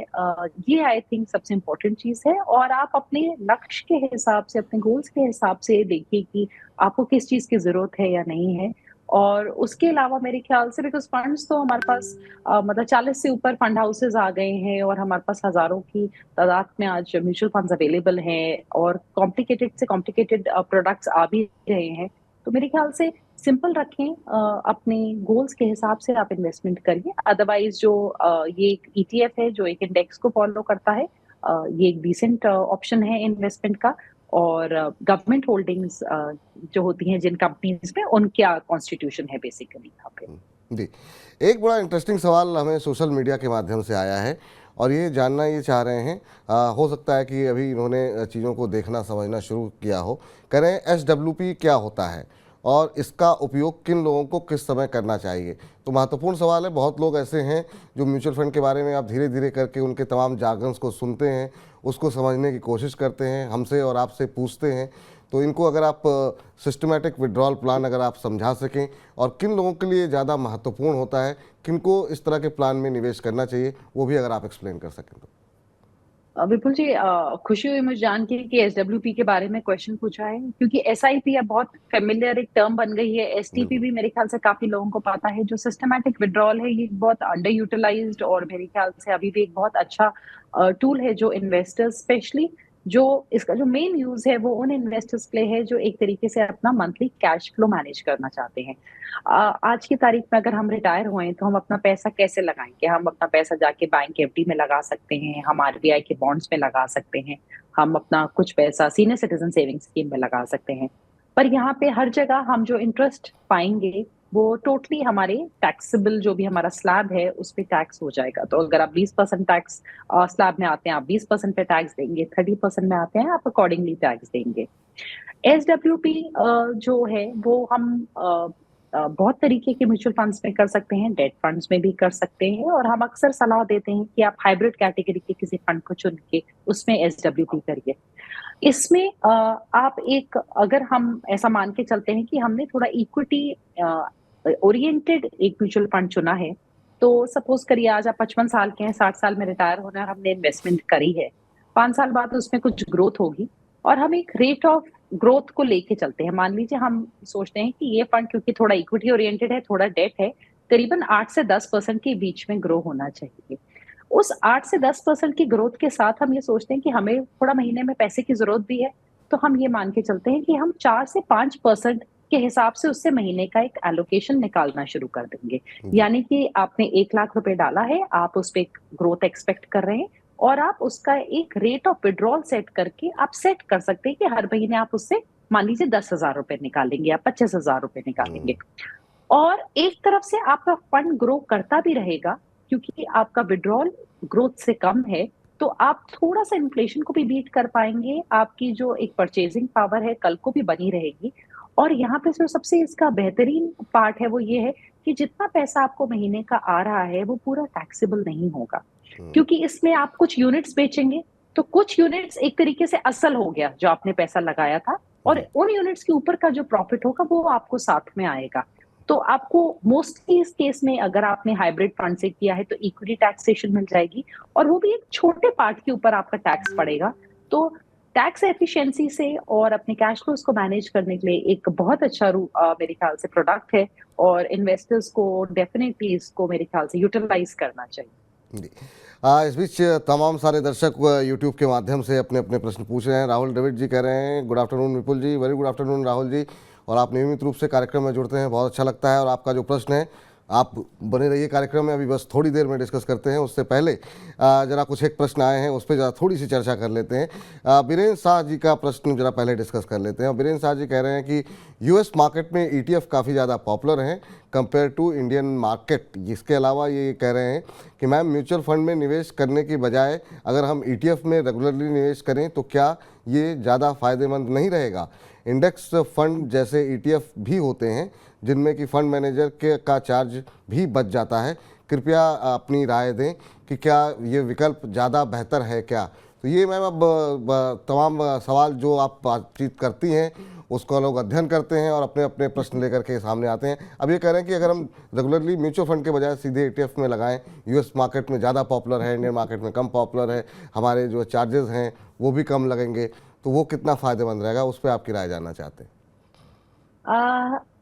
ये आई थिंक सबसे इम्पोर्टेंट चीज है। और आप अपने लक्ष्य के हिसाब से, अपने गोल्स के हिसाब से देखिए कि आपको किस चीज की जरूरत है या नहीं है। और उसके अलावा मेरे ख्याल से, बिकॉज फंड्स तो हमारे पास मतलब 40 से ऊपर फंड हाउसेज आ गए हैं और हमारे पास हजारों की तादाद में आज म्यूचुअल फंड्स अवेलेबल हैं और कॉम्प्लिकेटेड से कॉम्प्लिकेटेड प्रोडक्ट्स आ भी रहे हैं। तो मेरे ख्याल से सिंपल रखें, अपने गोल्स के हिसाब से आप इन्वेस्टमेंट करिए। अदरवाइज जो ये एक ETF है जो एक इंडेक्स को फॉलो करता है, ये एक डिसेंट ऑप्शन है इन्वेस्टमेंट का। और गवर्नमेंट होल्डिंग्स जो होती हैं जिन कंपनीज में, उनका कॉन्स्टिट्यूशन है बेसिकली यहाँ पे। जी, एक बड़ा इंटरेस्टिंग सवाल हमें सोशल मीडिया के माध्यम से आया है और ये जानना ये चाह रहे हैं, हो सकता है कि अभी इन्होंने चीज़ों को देखना समझना शुरू किया हो, करें SWP क्या होता है और इसका उपयोग किन लोगों को किस समय करना चाहिए। तो महत्वपूर्ण सवाल है। बहुत लोग ऐसे हैं जो म्यूचुअल फंड के बारे में आप धीरे धीरे करके उनके तमाम जार्गन्स को सुनते हैं, उसको समझने की कोशिश करते हैं, हमसे और आपसे पूछते हैं। तो इनको अगर आप सिस्टमेटिक विड्रॉल प्लान अगर आप समझा सकें और किन लोगों के लिए ज़्यादा महत्वपूर्ण होता है, किनको इस तरह के प्लान में निवेश करना चाहिए, वो भी अगर आप एक्सप्लेन कर सकें तो। विपुल जी, खुशी हुई मुझे जान के कि SWP के बारे में क्वेश्चन पूछा है, क्योंकि SIP अब बहुत फेमिलियर एक टर्म बन गई है। STP भी मेरे ख्याल से काफी लोगों को पता है। जो सिस्टमैटिक विड्रॉल है, ये बहुत अंडर यूटिलाइज्ड और मेरे ख्याल से अभी भी एक बहुत अच्छा टूल है जो इन्वेस्टर्स, स्पेशली जो इसका जो मेन यूज है वो उन इन्वेस्टर्स के लिए है जो एक तरीके से अपना मंथली कैश फ्लो मैनेज करना चाहते हैं। आज की तारीख में अगर हम रिटायर हुए तो हम अपना पैसा कैसे लगाएंगे? हम अपना पैसा जाके बैंक FD में लगा सकते हैं, हम RBI के बॉन्ड्स में लगा सकते हैं, हम अपना कुछ पैसा सीनियर सिटीजन सेविंग स्कीम में लगा सकते हैं। पर यहाँ पे हर जगह हम जो इंटरेस्ट पाएंगे वो टोटली हमारे टैक्सेबल, जो भी हमारा स्लैब है उस पे टैक्स हो जाएगा। तो अगर आप 20% टैक्स स्लैब में आते हैं, आप 20% पे टैक्स देंगे, 30% में आते हैं आप अकॉर्डिंगली टैक्स देंगे। SWP जो है वो हम बहुत तरीके के म्यूचुअल फंड्स में कर सकते हैं, डेट फंड्स में भी कर सकते हैं, और हम अक्सर सलाह देते हैं कि आप हाइब्रिड कैटेगरी के किसी फंड को चुन के उसमें SWP करिए। इसमें आप एक, अगर हम ऐसा मान के चलते हैं कि हमने थोड़ा इक्विटी ओरिएंटेड एक म्यूचुअल फंड चुना है, तो सपोज करिए आज आप 55 साल के हैं, 60 साल में रिटायर होना है और हमने इन्वेस्टमेंट करी है, 5 साल बाद उसमें कुछ ग्रोथ होगी और हम एक रेट ऑफ ग्रोथ को लेके चलते हैं। मान लीजिए हम सोचते हैं कि ये फंड क्योंकि थोड़ा इक्विटी ओरिएंटेड है, थोड़ा डेट है, करीबन 8 से 10% के बीच में ग्रो होना चाहिए। उस 8 से 10% की ग्रोथ के साथ हम ये सोचते हैं कि हमें थोड़ा महीने में पैसे की जरूरत भी है, तो हम ये मान के चलते हैं कि हम 4 से 5% के हिसाब से उससे महीने का एक एलोकेशन निकालना शुरू कर देंगे। यानी कि आपने 1 लाख रुपए डाला है, आप उस पर ग्रोथ एक्सपेक्ट कर रहे हैं और आप उसका एक रेट ऑफ विड्रॉल सेट करके आप सेट कर सकते हैं कि हर महीने आप उससे मान लीजिए 10,000 रुपए निकालेंगे या 25,000 रुपए निकालेंगे, और एक तरफ से आपका फंड ग्रो करता भी रहेगा क्योंकि आपका विड्रॉल ग्रोथ से कम है, तो आप थोड़ा सा इन्फ्लेशन को भी बीट कर पाएंगे। आपकी जो एक परचेजिंग पावर है कल को भी बनी रहेगी। और यहाँ पे जो सबसे इसका बेहतरीन पार्ट है वो ये है कि जितना पैसा आपको महीने का आ रहा है वो पूरा टैक्सेबल नहीं होगा, क्योंकि इसमें आप कुछ यूनिट्स बेचेंगे, तो कुछ यूनिट्स एक तरीके से असल हो गया जो आपने पैसा लगाया था, और उन यूनिट्स के ऊपर का जो प्रॉफिट होगा वो आपको साथ में आएगा। तो आपको मोस्टली इस केस में अगर आपने हाइब्रिड फंड से किया है तो इक्विटी टैक्सेशन मिल जाएगी, और वो भी एक छोटे पार्ट के ऊपर आपका टैक्स पड़ेगा। तो टैक्स एफिशिएंसी से और अपने कैश फ्लोज को मैनेज करने के लिए एक बहुत अच्छा मेरे ख्याल से प्रोडक्ट है, और इन्वेस्टर्स को डेफिनेटली इसको मेरे ख्याल से यूटिलाइज करना चाहिए। जी। इस बीच तमाम सारे दर्शक यूट्यूब के माध्यम से अपने अपने प्रश्न पूछ रहे हैं। राहुल द्रविड़ जी कह रहे हैं, गुड आफ्टरनून विपुल ji. Very good afternoon Rahul ji, और आप नियमित रूप से कार्यक्रम में जुड़ते हैं, बहुत अच्छा लगता है। और आपका जो प्रश्न है आप बने रहिए कार्यक्रम में, अभी बस थोड़ी देर में डिस्कस करते हैं। उससे पहले जरा कुछ एक प्रश्न आए हैं उस पर जरा थोड़ी सी चर्चा कर लेते हैं। बीरेंद्र शाह जी का प्रश्न जरा पहले डिस्कस कर लेते हैं। बीरेंद्र शाह जी कह रहे हैं कि यूएस मार्केट में ईटीएफ काफ़ी ज़्यादा पॉपुलर हैं कंपेयर टू इंडियन मार्केट। इसके अलावा ये कह रहे हैं कि मैम म्यूचुअल फंड में निवेश करने की बजाय अगर हम ईटीएफ में रेगुलरली निवेश करें तो क्या ये ज़्यादा फ़ायदेमंद नहीं रहेगा? इंडेक्स फंड जैसे ईटीएफ भी होते हैं जिनमें कि फंड मैनेजर का चार्ज भी बच जाता है। कृपया अपनी राय दें कि क्या ये विकल्प ज़्यादा बेहतर है क्या? तो ये मैम अब तमाम सवाल जो आप बातचीत करती हैं उसको लोग अध्ययन करते हैं और अपने अपने प्रश्न लेकर के सामने आते हैं। अब ये कह रहे हैं कि अगर हम रेगुलरली म्यूचुअल फंड के बजाय सीधे ईटीएफ में लगाएं, यूएस मार्केट में ज़्यादा पॉपुलर है, इंडियन मार्केट में कम पॉपुलर है, हमारे जो चार्जेस हैं वो भी कम लगेंगे, तो वो कितना फ़ायदेमंद रहेगा, उस पर आपकी राय जानना चाहते हैं।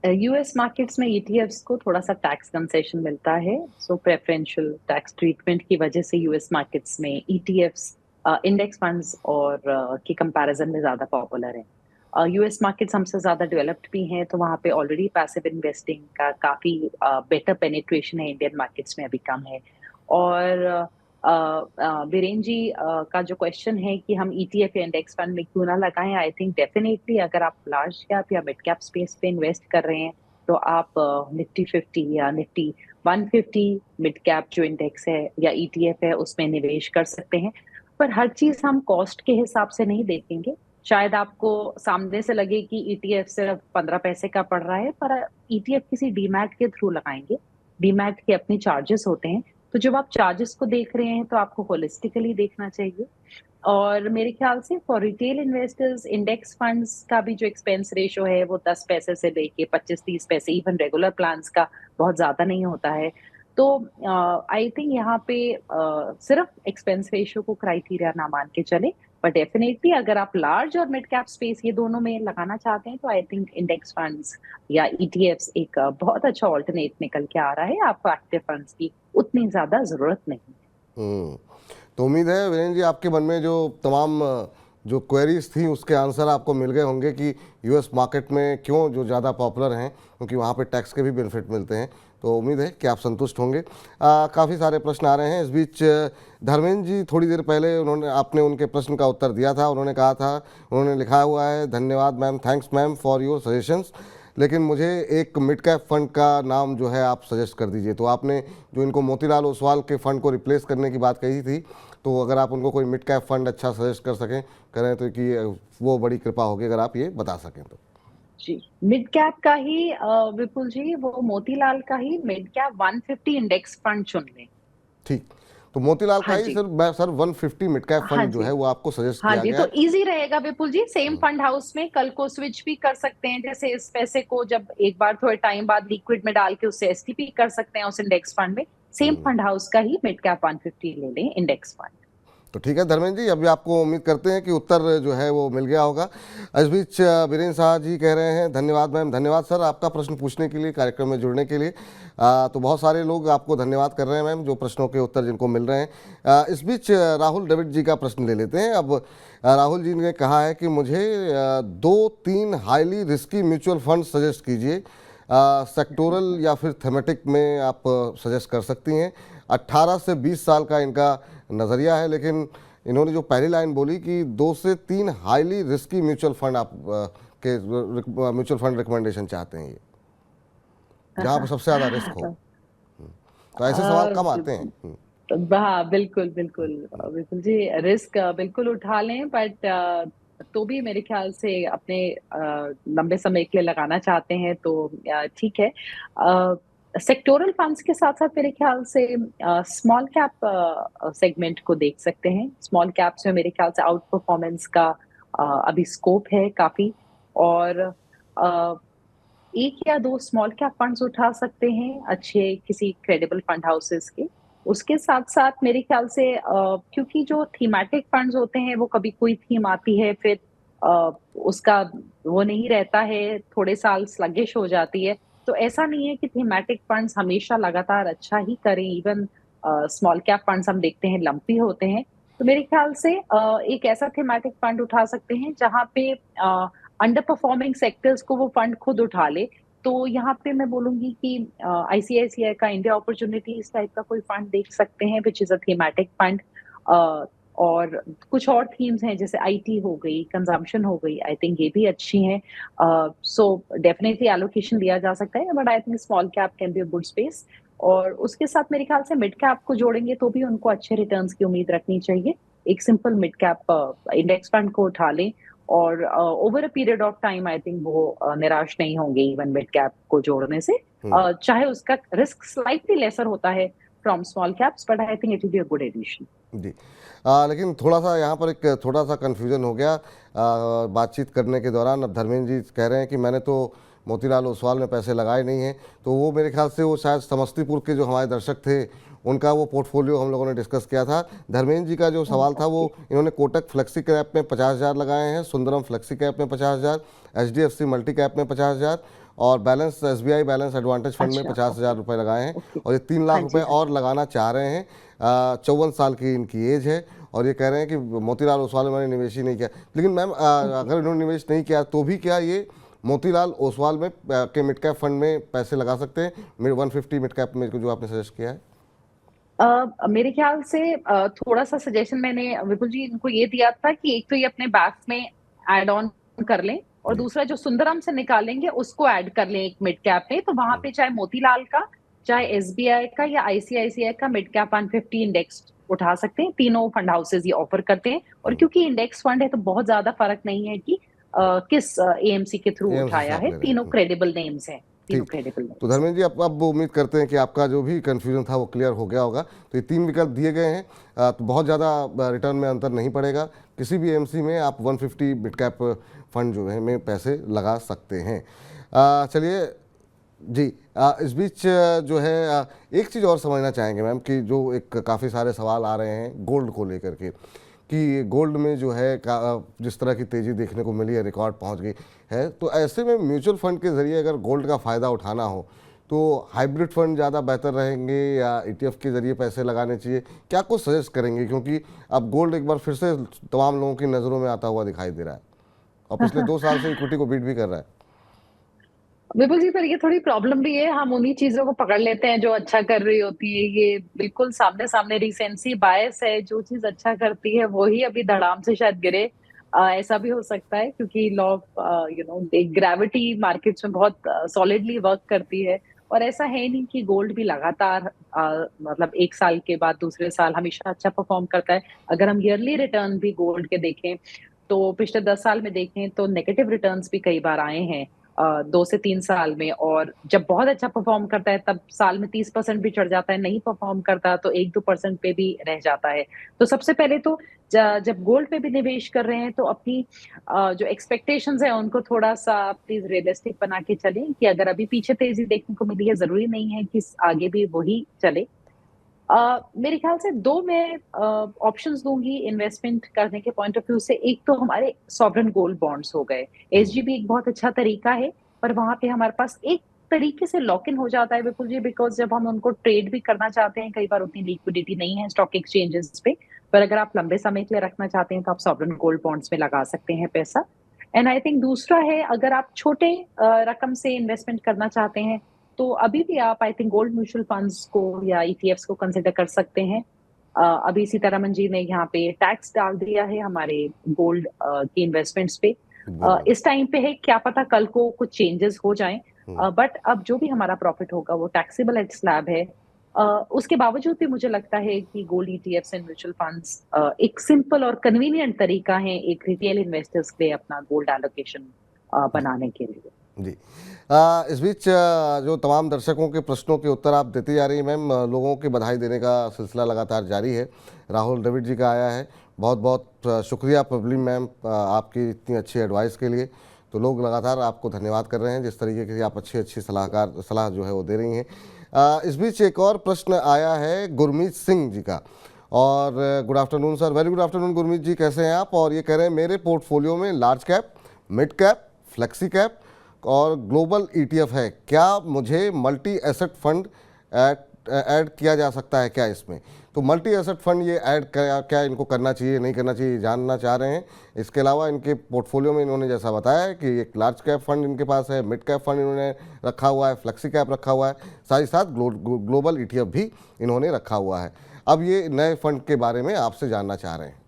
यूएस मार्केट्स में ईटीएफ्स को थोड़ा सा टैक्स कंसेशन मिलता है, सो प्रेफरेंशियल टैक्स ट्रीटमेंट की वजह से यूएस मार्केट्स में ईटीएफ्स इंडेक्स फंड्स और की कंपैरिजन में ज्यादा पॉपुलर है। यूएस मार्केट्स हमसे ज्यादा डेवलप्ड भी हैं, तो वहाँ पे ऑलरेडी पैसिव इन्वेस्टिंग का काफी बेटर पेनिट्रेशन है, इंडियन मार्केट्स में अभी कम है। और वीरेन जी का जो क्वेश्चन है कि हम ईटीएफ या इंडेक्स फंड में क्यों ना लगाएं, आई थिंक डेफिनेटली अगर आप लार्ज कैप या मिड कैप स्पेस पे इन्वेस्ट कर रहे हैं तो आप निफ्टी 50 या निफ्टी 150 मिड कैप जो इंडेक्स है या ईटीएफ है उसमें निवेश कर सकते हैं। पर हर चीज हम कॉस्ट के हिसाब से नहीं देखेंगे। शायद आपको सामने से लगे कि ईटीएफ सिर्फ 15 पैसे का पड़ रहा है, पर ईटीएफ किसी डीमैट के थ्रू लगाएंगे, डीमैट के अपने चार्जेस होते हैं, तो जब आप चार्जेस को देख रहे हैं तो आपको होलिस्टिकली देखना चाहिए। और मेरे ख्याल से for retail investors index funds का भी जो एक्सपेंस रेशो है वो 10 पैसे से लेके 25-30 पैसे, इवन रेगुलर प्लान्स का बहुत ज्यादा नहीं होता है। तो आई थिंक यहाँ पे सिर्फ एक्सपेंस रेशियो को क्राइटेरिया ना मान के चले, पर डेफिनेटली अगर आप लार्ज और मिड कैप स्पेस ये दोनों में लगाना चाहते हैं तो आई थिंक इंडेक्स फंड्स या ईटीएफ्स एक बहुत अच्छा ऑल्टरनेट निकल के आ रहा है। आपको एक्टिव फंड्स की उतनी ज्यादा जरूरत नहीं। तो उम्मीद है वीरेंद्र जी आपके मन में जो तमाम जो क्वेरीज थी उसके आंसर आपको मिल गए होंगे कि यूएस मार्केट में क्यों जो ज़्यादा पॉपुलर हैं, क्योंकि वहाँ पे टैक्स के भी बेनिफिट मिलते हैं। तो उम्मीद है कि आप संतुष्ट होंगे। काफ़ी सारे प्रश्न आ रहे हैं। इस बीच धर्मेंद्र जी थोड़ी देर पहले आपने उनके प्रश्न का उत्तर दिया था। उन्होंने कहा था, उन्होंने लिखा हुआ है, धन्यवाद ma'am, thanks ma'am for your suggestions, लेकिन मुझे एक मिड कैप फंड का नाम जो है आप सजेस्ट कर दीजिए। तो आपने जो इनको मोतीलाल ओसवाल के फंड को रिप्लेस करने की बात कही थी, तो अगर आप उनको कोई मिड कैप फंड अच्छा सजेस्ट कर सकें करें तो कि वो बड़ी कृपा होगी अगर आप ये बता सकें तो। जी, मिड कैप का ही विपुल जी, वो मोतीलाल का ही मिड कैप 150 इंडेक्स फंड चुन लें। ठीक, तो मोतीलाल का ही सर 150 मिड कैप फंड जो है वो आपको सजेस्ट किया गया। तो इजी रहेगा विपुल जी, सेम फंड हाउस में कल को स्विच भी कर सकते हैं। जैसे इस पैसे को जब एक बार थोड़े टाइम बाद लिक्विड में डाल के उससे एसटीपी कर सकते हैं उस इंडेक्स फंड में। सेम फंड हाउस का ही मिड कैप 150 ले लें इंडेक्स फंड। तो ठीक है धर्मेंद्र जी, अभी आपको उम्मीद करते हैं कि उत्तर जो है वो मिल गया होगा। इस बीच बीरेंद्र शाह जी कह रहे हैं, धन्यवाद मैम, धन्यवाद सर आपका प्रश्न पूछने के लिए, कार्यक्रम में जुड़ने के लिए। तो बहुत सारे लोग आपको धन्यवाद कर रहे हैं मैम, जो प्रश्नों के उत्तर जिनको मिल रहे हैं। इस बीच राहुल द्रविड़ जी का प्रश्न ले लेते हैं। अब राहुल जी ने कहा है कि मुझे 2-3 highly risky mutual fund suggest कीजिए, सेक्टोरल या फिर थेमेटिक में आप सजेस्ट कर सकती हैं। 18 से 20 साल का इनका नज़रिया है, लेकिन इन्होंने जो पहली लाइन बोली कि 2 से 3 हाईली रिस्की म्यूचुअल फंड आप के म्यूचुअल फंड रिकमेंडेशन चाहते हैं, ये जहाँ पर सबसे ज़्यादा रिस्क हो। तो ऐसे सवाल कम आते हैं। हाँ, बिल्कुल बिल्कुल बिल्कुल जी, रिस्क बिल्कुल उठा लें, बट तो भी मेरे ख्याल से अपने लंबे समय के लिए लगाना चाहते हैं तो ठीक है। सेक्टोरल फंड्स के साथ साथ मेरे ख्याल से स्मॉल कैप सेगमेंट को देख सकते हैं। स्मॉल कैप्स में मेरे ख्याल से आउट परफॉर्मेंस का अभी स्कोप है काफी, और एक या दो स्मॉल कैप फंड्स उठा सकते हैं अच्छे किसी क्रेडिबल फंड हाउसेस के। उसके साथ-साथ मेरे ख्याल से क्योंकि जो थीमैटिक फंड्स होते हैं वो कभी कोई थीम आती है, फिर उसका वो नहीं रहता है, थोड़े साल स्लगिश हो जाती है। तो ऐसा नहीं है कि थीमैटिक फंड्स हमेशा लगातार अच्छा ही करें, इवन स्मॉल कैप फंड्स हम देखते हैं लंपी होते हैं। तो मेरे ख्याल से एक ऐसा थीमैटिक फंड उठा सकते हैं जहाँ पे अंडर परफॉर्मिंग सेक्टर्स को वो फंड खुद उठा ले। तो यहाँ पे मैं बोलूँगी कि आईसीआईसीआई का इंडिया अपॉर्च्युनिटीज़ टाइप का कोई फंड देख सकते हैं, which is a thematic fund. और कुछ और थीम्स हैं जैसे आईटी हो गई, कंजम्पशन हो गई, आई थिंक ये भी अच्छी हैं। सो डेफिनिटली एलोकेशन दिया जा सकता है, but I think small cap can be a good space. और उसके साथ मेरे ख्याल से मिड कैप को जोड़ेंगे तो भी उनको अच्छे रिटर्न्स की उम्मीद रखनी चाहिए। एक simple mid cap index fund को उठा लें, और over a period of time I think वो निराश नहीं होंगे इवन मिड कैप को जोड़ने से। चाहे उसका रिस्क स्लाइटली लेसर होता है from small caps, but I think it will be a good edition. जी। लेकिन थोड़ा सा यहाँ पर एक थोड़ा सा कन्फ्यूजन हो गया बातचीत करने के दौरान। अब धर्मेंद्र जी कह रहे हैं कि मैंने तो मोतीलाल ओसवाल में पैसे लगाए नहीं हैं, तो वो मेरे ख्याल से वो शायद समस्तीपुर के जो हमारे दर्शक थे उनका वो पोर्टफोलियो हम लोगों ने डिस्कस किया था। धर्मेंद्र जी का जो सवाल था वो इन्होंने कोटक फ्लेक्सी कैप में 50,000 लगाए हैं, सुंदरम फ्लेक्सी कैप में 50,000, एचडीएफसी मल्टी कैप में 50,000 और balance SBI balance advantage fund में 50,000 रुपये लगाए हैं, और ये 3 लाख रुपए और लगाना चाह रहे हैं। 54 साल की इनकी एज है, और ये कह रहे हैं कि मोतीलाल ओसवाल में मैंने निवेश ही नहीं किया। लेकिन मैम अगर इन्होंने निवेश नहीं किया तो भी क्या ये मोतीलाल ओसवाल में के मिड कैप फंड में पैसे लगा सकते हैं, 150 मिड कैप में जो आपने सजेस्ट किया है? मेरे ख्याल से थोड़ा सा सजेशन मैंने विपुल जी इनको ये दिया था कि एक तो ये अपने बैग्स में ऐड ऑन कर लें, और दूसरा जो सुंदरम से निकालेंगे उसको ऐड कर लें एक मिड कैप में। तो वहां पे चाहे मोतीलाल का, चाहे एसबीआई का या आईसीआईसीआई का मिड कैप 150 इंडेक्स उठा सकते हैं। तीनों फंड हाउसेज ये ऑफर करते हैं, और क्योंकि इंडेक्स फंड है तो बहुत ज्यादा फर्क नहीं है कि किस एएमसी के थ्रू उठाया है। तीनों क्रेडिबल नेम्स हैं, तीनों क्रेडिबल नेम्स। तो धर्मेंद्र जी अब उम्मीद करते हैं कि आपका जो भी कंफ्यूजन था वो क्लियर हो गया होगा। तो ये 3 विकल्प दिए गए हैं, तो बहुत ज़्यादा रिटर्न में अंतर नहीं पड़ेगा। किसी भी एएमसी में आप 150 मिड कैप फंड जो है में पैसे लगा सकते हैं। चलिए जी, इस बीच जो है एक चीज़ और समझना चाहेंगे मैम कि जो एक काफ़ी सारे सवाल आ रहे हैं गोल्ड को लेकर के, कि गोल्ड में जो है जिस तरह की तेज़ी देखने को मिली है, रिकॉर्ड पहुंच गई है, तो ऐसे में म्यूचुअल फंड के ज़रिए अगर गोल्ड का फ़ायदा उठाना हो तो हाइब्रिड फंड ज़्यादा बेहतर रहेंगे या ईटीएफ के ज़रिए पैसे लगाने चाहिए? क्या कुछ सजेस्ट करेंगे, क्योंकि अब गोल्ड एक बार फिर से तमाम लोगों की नज़रों में आता हुआ दिखाई दे रहा है और पिछले 2 साल से इक्विटी को बीट भी कर रहा है। विपुल जी, पर ये थोड़ी प्रॉब्लम भी है, हम उन्हीं चीजों को पकड़ लेते हैं जो अच्छा कर रही होती है। ये बिल्कुल सामने सामने रिसेंसी बायस है, जो चीज अच्छा करती है वो ही अभी धड़ाम से शायद गिरे। ऐसा भी हो सकता है क्योंकि लॉ ऑफ ग्रेविटी मार्केट्स में बहुत सॉलिडली वर्क करती है, और ऐसा है नहीं कि गोल्ड भी लगातार मतलब एक साल के बाद दूसरे साल हमेशा अच्छा परफॉर्म करता है। अगर हम ईयरली रिटर्न भी गोल्ड के देखें तो पिछले 10 साल में देखें तो नेगेटिव रिटर्न्स भी कई बार आए हैं 2 से 3 साल में। और जब बहुत अच्छा परफॉर्म करता है तब साल में 30% भी चढ़ जाता है, नहीं परफॉर्म करता तो 1-2% पे भी रह जाता है। तो सबसे पहले तो जब गोल्ड पे भी निवेश कर रहे हैं तो अपनी जो एक्सपेक्टेशंस है उनको थोड़ा-सा प्लीज रियलिस्टिक बना के चलें, कि अगर अभी पीछे तेजी देखने को मिली है, ज़रूरी नहीं है कि आगे भी वही चले। मेरे ख्याल से 2 मैं ऑप्शंस दूँगी इन्वेस्टमेंट करने के पॉइंट ऑफ व्यू से। एक तो हमारे सॉवरेन गोल्ड बॉन्ड्स हो गए। एसजीबी एक बहुत अच्छा तरीका है, पर वहाँ पे हमारे पास एक तरीके से लॉक इन हो जाता है विपुल जी, बिकॉज़ जब हम उनको ट्रेड भी करना चाहते हैं, कई बार उतनी लिक्विडिटी नहीं है स्टॉक एक्सचेंजेस पे। पर अगर आप लंबे समय के लिए रखना चाहते हैं तो आप सॉवरेन गोल्ड बॉन्ड्स में लगा सकते हैं पैसा। एंड आई थिंक दूसरा है, अगर आप छोटे रकम से इन्वेस्टमेंट करना चाहते हैं तो अभी भी आप I think gold mutual funds को या ईटीएफ्स को कंसिडर कर सकते हैं। अभी सीतारमन जी ने यहाँ पे टैक्स डाल दिया है हमारे गोल्ड के इन्वेस्टमेंट्स पे। बिल्कुल। इस टाइम पे है, क्या पता कल को कुछ चेंजेस हो जाएं, हम्म, बट अब जो भी हमारा प्रॉफिट होगा वो टैक्सेबल एट स्लैब है। उसके बावजूद भी मुझे लगता है कि gold ETFs and mutual funds एक सिंपल और कन्वीनियंट तरीका है एक रिटेल इन्वेस्टर्स के लिए अपना गोल्ड एलोकेशन बनाने के लिए। जी। इस बीच जो तमाम दर्शकों के प्रश्नों के उत्तर आप देती जा रही हैं मैम, लोगों की बधाई देने का सिलसिला लगातार जारी है। राहुल द्रविड़ जी का आया है, बहुत बहुत शुक्रिया प्रबलिन मैम आपकी इतनी अच्छी एडवाइस के लिए। तो लोग लगातार आपको धन्यवाद कर रहे हैं जिस तरीके की आप अच्छी सलाह जो है वो दे रही हैं। इस बीच एक और प्रश्न आया है गुरमीत सिंह जी का। और good afternoon sir, very good afternoon Gurmeet ji, कैसे हैं आप? और ये कह रहे हैं मेरे पोर्टफोलियो में large cap, mid cap, flexi cap और ग्लोबल ईटीएफ है, क्या मुझे मल्टी एसेट फंड ऐड किया जा सकता है क्या इसमें? तो मल्टी एसेट फंड ये ऐड क्या इनको करना चाहिए नहीं करना चाहिए जानना चाह रहे हैं। इसके अलावा इनके पोर्टफोलियो में इन्होंने जैसा बताया है कि एक लार्ज कैप फंड इनके पास है, मिड कैप फंड इन्होंने रखा हुआ है, फ्लेक्सी कैप रखा हुआ है, साथ ही साथ ग्लोबल ईटीएफ भी इन्होंने रखा हुआ है। अब ये नए फंड के बारे में आपसे जानना चाह रहे हैं।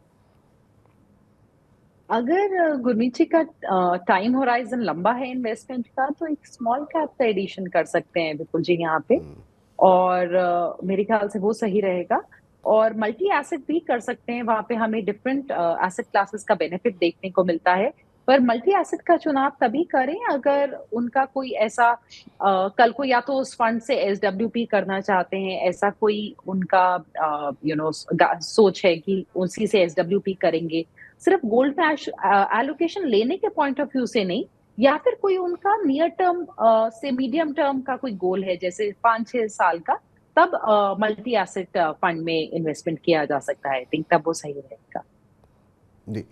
अगर गुरमीत जी का टाइम होराइजन लंबा है इन्वेस्टमेंट का, तो एक स्मॉल कैप का एडिशन कर सकते हैं विपुल जी यहाँ पे, और मेरे ख्याल से वो सही रहेगा। और मल्टी एसेट भी कर सकते हैं, वहां पे हमें डिफरेंट एसेट क्लासेस का बेनिफिट देखने को मिलता है। पर मल्टी एसेट का चुनाव तभी करें अगर उनका कोई ऐसा कल को या तो उस फंड से एसडब्ल्यूपी करना चाहते हैं, ऐसा कोई उनका सोच है कि उसी से एसडब्ल्यूपी करेंगे, सिर्फ गोल्ड में एलोकेशन लेने के पॉइंट ऑफ व्यू से नहीं, या फिर कोई उनका नियर टर्म से मीडियम टर्म का कोई गोल है जैसे 5-6 साल का, तब मल्टी एसेट फंड में इन्वेस्टमेंट किया जा सकता है। आई थिंक तब वो सही रहेगा। जी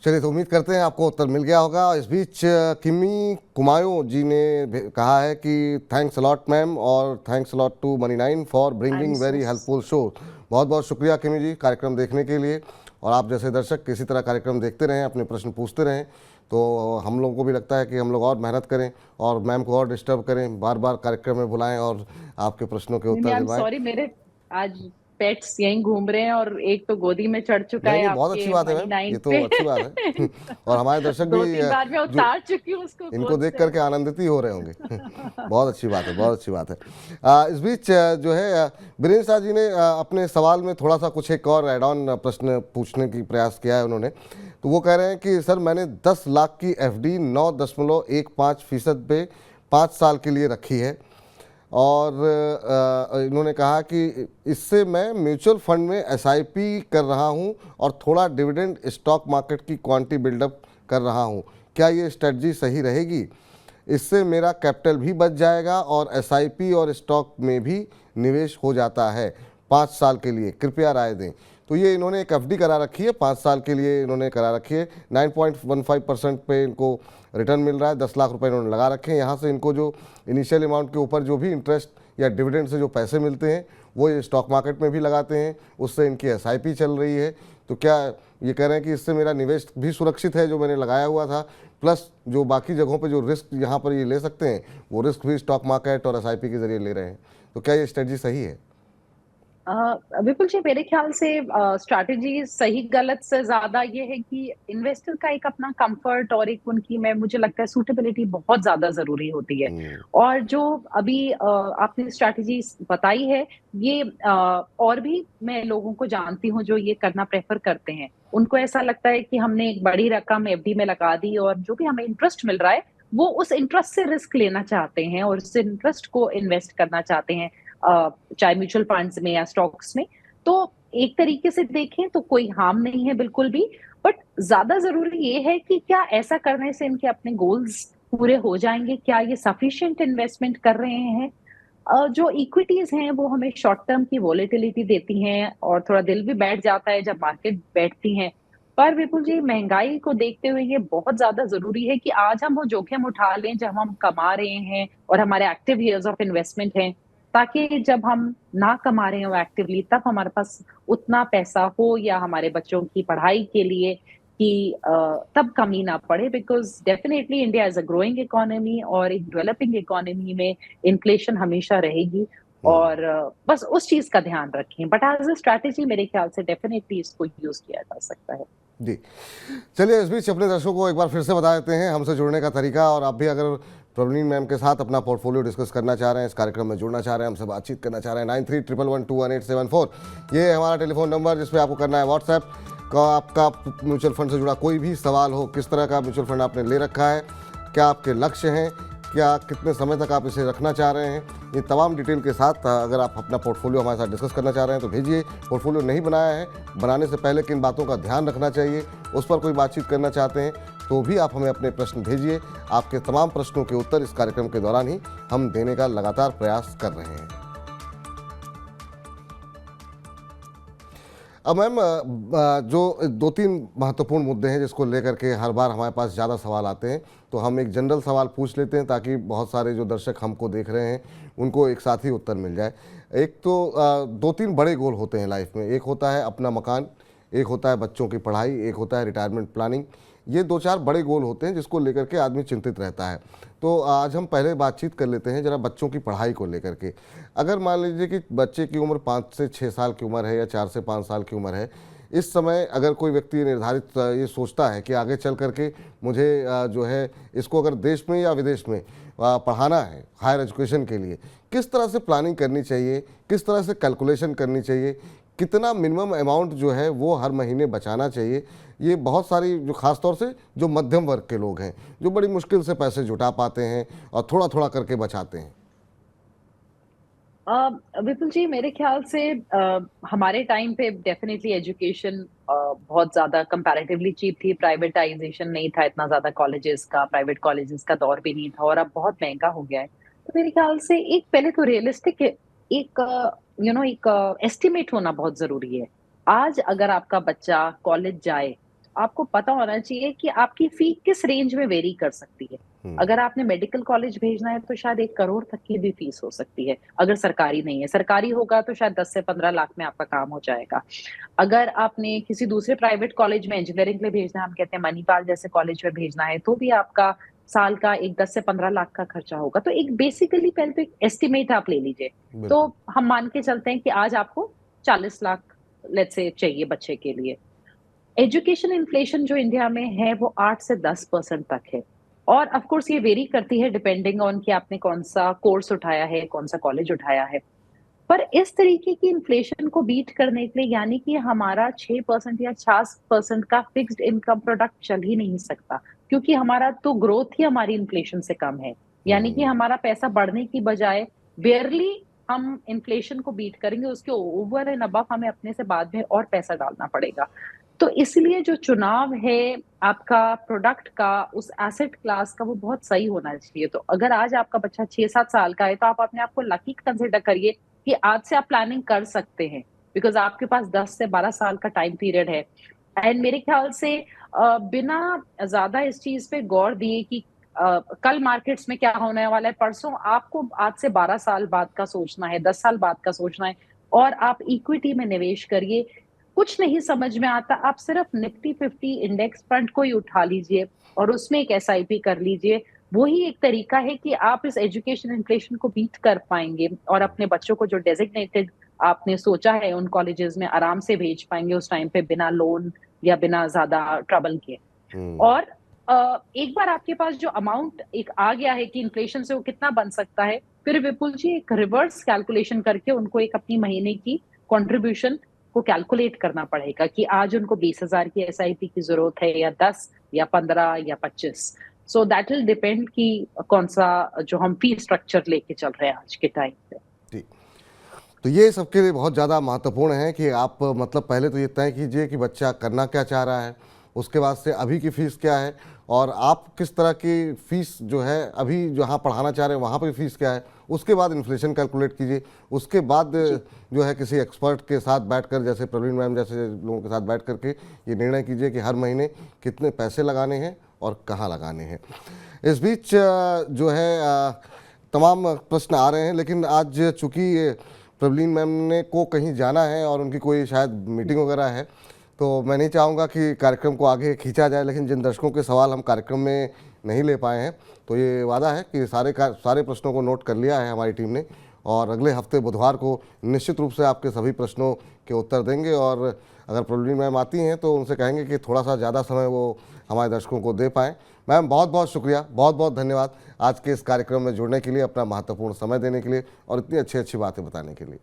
चलिए, तो उम्मीद करते हैं आपको उत्तर मिल गया होगा। इस बीच किमी कुमायो जी ने कहा है कि थैंक्स अलॉट मैम और thanks a lot to Money 9 for bringing very helpful show. बहुत बहुत शुक्रिया किमी जी कार्यक्रम देखने के लिए। और आप जैसे दर्शक किसी तरह कार्यक्रम देखते रहें, अपने प्रश्न पूछते रहें, तो हम लोगों को भी लगता है कि हम लोग और मेहनत करें और मैम को और डिस्टर्ब करें, बार बार कार्यक्रम में बुलाएं और आपके प्रश्नों के उत्तर दिलवाएं। सॉरी, मेरे आज पेट्स यहीं घूम रहे हैं और एक तो गोदी में चढ़ चुका नहीं है नहीं, बहुत आपके अच्छी बात है मनी मैम, 9 ये तो पे। अच्छी बात है। और हमारे दर्शक भी 2-3 बार मैं जो उतार चुकी हूँ उसको इनको गोद देख से। करके आनंदित ही हो रहे होंगे। बहुत अच्छी बात है, बहुत अच्छी बात है। इस बीच जो है वीरेंद्र शाह जी ने अपने सवाल में थोड़ा सा कुछ एक और एड ऑन प्रश्न पूछने की प्रयास किया है उन्होंने। तो वो कह रहे हैं कि सर मैंने 10 लाख की एफडी 9.15% पे 5 साल के लिए रखी है, और इन्होंने कहा कि इससे मैं म्यूचुअल फंड में एसआईपी कर रहा हूं और थोड़ा डिविडेंड स्टॉक मार्केट की क्वांटिटी बिल्डअप कर रहा हूं, क्या ये स्ट्रेटजी सही रहेगी? इससे मेरा कैपिटल भी बच जाएगा और एसआईपी और स्टॉक में भी निवेश हो जाता है 5 साल के लिए, कृपया राय दें। तो ये इन्होंने एक एफडी करा रखी है, 5 साल के लिए इन्होंने करा रखी है। 9.15% पे इनको रिटर्न मिल रहा है। 10 लाख रुपए इन्होंने लगा रखे हैं। यहाँ से इनको जो इनिशियल अमाउंट के ऊपर जो भी इंटरेस्ट या डिविडेंड से जो पैसे मिलते हैं वो ये स्टॉक मार्केट में भी लगाते हैं, उससे इनकी एसआईपी चल रही है। तो क्या ये कह रहे हैं कि इससे मेरा निवेश भी सुरक्षित है जो मैंने लगाया हुआ था, प्लस जो बाकी जगहों पे जो रिस्क यहाँ पर ये ले सकते हैं वो रिस्क भी स्टॉक मार्केट और एसआईपी के जरिए ले रहे हैं। तो क्या ये स्ट्रेटजी सही है? विपुल जी, मेरे ख्याल से स्ट्रैटेजी सही गलत से ज्यादा ये है कि इन्वेस्टर का एक अपना कंफर्ट और एक उनकी, मैं मुझे लगता है, सूटेबिलिटी बहुत ज्यादा जरूरी होती है। और जो अभी आपने स्ट्रैटेजी बताई है, ये और भी मैं लोगों को जानती हूँ जो ये करना प्रेफर करते हैं। उनको ऐसा लगता है कि हमने एक बड़ी रकम एफडी में लगा दी और जो भी हमें इंटरेस्ट मिल रहा है वो उस इंटरेस्ट से रिस्क लेना चाहते हैं और उस इंटरेस्ट को इन्वेस्ट करना चाहते हैं, चाहे म्यूचुअल फंड्स में या स्टॉक्स में। तो एक तरीके से देखें तो कोई हार्म नहीं है बिल्कुल भी, बट ज्यादा जरूरी ये है कि क्या ऐसा करने से इनके अपने गोल्स पूरे हो जाएंगे, क्या ये सफिशिएंट इन्वेस्टमेंट कर रहे हैं। जो इक्विटीज हैं वो हमें शॉर्ट टर्म की वॉलेटिलिटी देती हैं और थोड़ा दिल भी बैठ जाता है जब मार्केट बैठती हैं। पर विपुल जी, महंगाई को देखते हुए ये बहुत ज्यादा जरूरी है कि आज हम वो जोखिम उठा लें जब हम कमा रहे हैं और हमारे एक्टिव ईयर्स ऑफ इन्वेस्टमेंट हैं, ताकि जब हम ना कमा रहे हो एक्टिवली तब हमारे पास उतना पैसा हो या हमारे बच्चों की पढ़ाई के लिए कि तब कमी ना पड़े। Because definitely India is a growing economy और एक डेवलपिंग इकोनॉमी में इन्फ्लेशन हमेशा रहेगी और बस उस चीज का ध्यान रखें, बट एज अ स्ट्रैटेजी मेरे ख्याल से डेफिनेटली इसको यूज किया जा सकता है। जी, चलिए इस बीच अपने दर्शकों को एक बार फिर से बता देते हैं हमसे जुड़ने का तरीका, और आप भी अगर प्रवीण मैम के साथ अपना पोर्टफोलियो डिस्कस करना चाह रहे हैं, इस कार्यक्रम में जुड़ना चाह रहे हैं, हमसे बातचीत करना चाह रहे हैं, 9311121874 ये है हमारा टेलीफोन नंबर, जिसपे आपको करना है व्हाट्सएप का। आपका म्यूचुअल फंड से जुड़ा कोई भी सवाल हो, किस तरह का म्यूचुअल फंड आपने ले रखा है, क्या आपके लक्ष्य हैं, क्या कितने समय तक आप इसे रखना चाह रहे हैं, ये तमाम डिटेल के साथ अगर आप अपना पोर्टफोलियो हमारे साथ डिस्कस करना चाह रहे हैं तो भेजिए। पोर्टफोलियो नहीं बनाया है, बनाने से पहले किन बातों का ध्यान रखना चाहिए, उस पर कोई बातचीत करना चाहते हैं तो भी आप हमें अपने प्रश्न भेजिए। आपके तमाम प्रश्नों के उत्तर इस कार्यक्रम के दौरान ही हम देने का लगातार प्रयास कर रहे हैं। अब मैम जो 2-3 महत्वपूर्ण मुद्दे हैं जिसको लेकर के हर बार हमारे पास ज़्यादा सवाल आते हैं, तो हम एक जनरल सवाल पूछ लेते हैं ताकि बहुत सारे जो दर्शक हमको देख रहे हैं उनको एक साथ ही उत्तर मिल जाए। एक तो 2-3 बड़े गोल होते हैं लाइफ में, एक होता है अपना मकान, एक होता है बच्चों की पढ़ाई, एक होता है रिटायरमेंट प्लानिंग। ये 2-4 बड़े गोल होते हैं जिसको लेकर के आदमी चिंतित रहता है। तो आज हम पहले बातचीत कर लेते हैं जरा बच्चों की पढ़ाई को लेकर के। अगर मान लीजिए कि बच्चे की उम्र 5 से 6 साल की उम्र है या 4 से 5 साल की उम्र है, इस समय अगर कोई व्यक्ति निर्धारित ये सोचता है कि आगे चल करके मुझे जो है इसको अगर देश में या विदेश में पढ़ाना है हायर एजुकेशन के लिए, किस तरह से प्लानिंग करनी चाहिए, किस तरह से कैलकुलेशन करनी चाहिए, कितना मिनिमम अमाउंट जो है वो हर महीने बचाना चाहिए। ये बहुत सारी जो ख़ास तौर से जो मध्यम वर्ग के लोग हैं जो बड़ी मुश्किल से पैसे जुटा पाते हैं और थोड़ा थोड़ा करके बचाते हैं। विपुल जी, मेरे ख्याल से हमारे टाइम पे डेफिनेटली एजुकेशन बहुत ज़्यादा कंपैरेटिवली चीप थी। प्राइवेटाइजेशन नहीं था इतना ज़्यादा कॉलेजेस का, प्राइवेट कॉलेजेस का दौर भी नहीं था, और अब बहुत महंगा हो गया है। तो मेरे ख्याल से एक पहले तो रियलिस्टिक एक एक एस्टिमेट होना बहुत ज़रूरी है। आज अगर आपका बच्चा कॉलेज जाए, आपको पता होना चाहिए कि आपकी फ़ी किस रेंज में वेरी कर सकती है। अगर आपने मेडिकल कॉलेज भेजना है तो शायद 1 करोड़ तक की भी फीस हो सकती है, अगर सरकारी नहीं है। सरकारी होगा तो शायद 10 से 15 लाख में आपका काम हो जाएगा। अगर आपने किसी दूसरे प्राइवेट कॉलेज में इंजीनियरिंग के लिए भेजना है, हम कहते हैं मणिपाल जैसे कॉलेज में भेजना है, तो भी आपका साल का एक 10 से 15 लाख का खर्चा होगा। तो एक बेसिकली पहले तो एक एस्टिमेट आप ले लीजिए। तो हम मान के चलते हैं कि आज आपको 40 लाख लेट्स से चाहिए बच्चे के लिए। एजुकेशन इन्फ्लेशन जो इंडिया में है वो 8 से 10% तक है, और ऑफ कोर्स ये वेरी करती है डिपेंडिंग ऑन कि आपने कौन सा कोर्स उठाया है, कौन सा कॉलेज उठाया है। पर इस तरीके की इन्फ्लेशन को बीट करने के लिए, यानी कि हमारा 6% या 4% का फिक्स्ड इनकम प्रोडक्ट चल ही नहीं सकता, क्योंकि हमारा तो ग्रोथ ही हमारी इन्फ्लेशन से कम है। यानी कि हमारा पैसा बढ़ने की बजाय बेयरली हम इन्फ्लेशन को बीट करेंगे, उसके ओवर एंड अबव हमें अपने से बाद में और पैसा डालना पड़ेगा। तो इसलिए जो चुनाव है आपका प्रोडक्ट का, उस एसेट क्लास का, वो बहुत सही होना चाहिए। तो अगर आज आपका बच्चा 6-7 साल का है तो आप अपने आप को लकी कंसिडर करिए कि आज से आप प्लानिंग कर सकते हैं, बिकॉज आपके पास 10 से 12 साल का टाइम पीरियड है। एंड मेरे ख्याल से बिना ज्यादा इस चीज पे गौर दिए कि कल मार्केट्स में क्या होने वाला है, परसों आपको आज से 12 साल बाद का सोचना है, 10 साल बाद का सोचना है, और आप इक्विटी में निवेश करिए। कुछ नहीं समझ में आता, आप सिर्फ निफ्टी 50 इंडेक्स फंड को ही उठा लीजिए और उसमें एक एसआईपी कर लीजिए। वही एक तरीका है कि आप इस एजुकेशन इन्फ्लेशन को बीट कर पाएंगे और अपने बच्चों को जो डेजिग्नेटेड आपने सोचा है उन कॉलेजेस में आराम से भेज पाएंगे उस टाइम पे, बिना लोन या बिना ज्यादा ट्रबल के। और एक बार आपके पास जो अमाउंट एक आ गया है कि इन्फ्लेशन से वो कितना बन सकता है, फिर विपुल जी एक रिवर्स कैलकुलेशन करके उनको एक अपनी महीने की कॉन्ट्रीब्यूशन को कैलकुलेट करना पड़ेगा कि आज उनको 20,000 की एसआईपी की जरूरत है या 10 या 15 या 25। सो दैट विल डिपेंड कि कौन सा जो हम फी स्ट्रक्चर लेके चल रहे हैं आज के टाइम पे। जी, तो ये सबके लिए बहुत ज़्यादा महत्वपूर्ण है कि आप मतलब पहले तो ये तय कीजिए कि बच्चा करना क्या चाह रहा है, उसके बाद से अभी की फ़ीस क्या है और आप किस तरह की फ़ीस जो है अभी जहाँ पढ़ाना चाह रहे हैं वहाँ पर फ़ीस क्या है, उसके बाद इन्फ्लेशन कैलकुलेट कीजिए। उसके बाद जो है किसी एक्सपर्ट के साथ बैठकर, जैसे प्रवीण मैम जैसे लोगों के साथ बैठ करके ये निर्णय कीजिए कि हर महीने कितने पैसे लगाने हैं और कहाँ लगाने हैं। इस बीच जो है तमाम प्रश्न आ रहे हैं, लेकिन आज चूँकि प्रवीण मैम ने को कहीं जाना है और उनकी कोई शायद मीटिंग वगैरह है, तो मैं नहीं चाहूँगा कि कार्यक्रम को आगे खींचा जाए, लेकिन जिन दर्शकों के सवाल हम कार्यक्रम में नहीं ले पाए हैं तो ये वादा है कि सारे प्रश्नों को नोट कर लिया है हमारी टीम ने और अगले हफ्ते बुधवार को निश्चित रूप से आपके सभी प्रश्नों के उत्तर देंगे। और अगर प्रवीण मैम आती हैं तो उनसे कहेंगे कि थोड़ा सा ज़्यादा समय वो हमारे दर्शकों को दे पाएँ। मैम बहुत बहुत शुक्रिया, बहुत बहुत धन्यवाद आज के इस कार्यक्रम में जुड़ने के लिए, अपना महत्वपूर्ण समय देने के लिए और इतनी अच्छी अच्छी बातें बताने के लिए।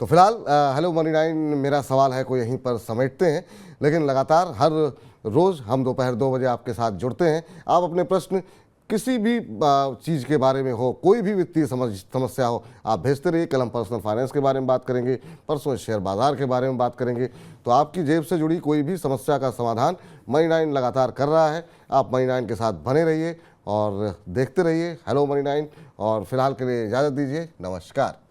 तो फिलहाल हेलो मनी 9 मेरा सवाल है को यहीं पर समेटते हैं, लेकिन लगातार हर रोज़ हम दोपहर 2 बजे आपके साथ जुड़ते हैं। आप अपने प्रश्न किसी भी चीज़ के बारे में हो, कोई भी वित्तीय समस्या हो, आप भेजते रहिए। कल हम पर्सनल फाइनेंस के बारे में बात करेंगे, परसों शेयर बाजार के बारे में बात करेंगे। तो आपकी जेब से जुड़ी कोई भी समस्या का समाधान मनी 9 लगातार कर रहा है। आप मनी 9 के साथ बने रहिए और देखते रहिए हेलो मनी 9। और फिलहाल के लिए इजाज़त दीजिए, नमस्कार।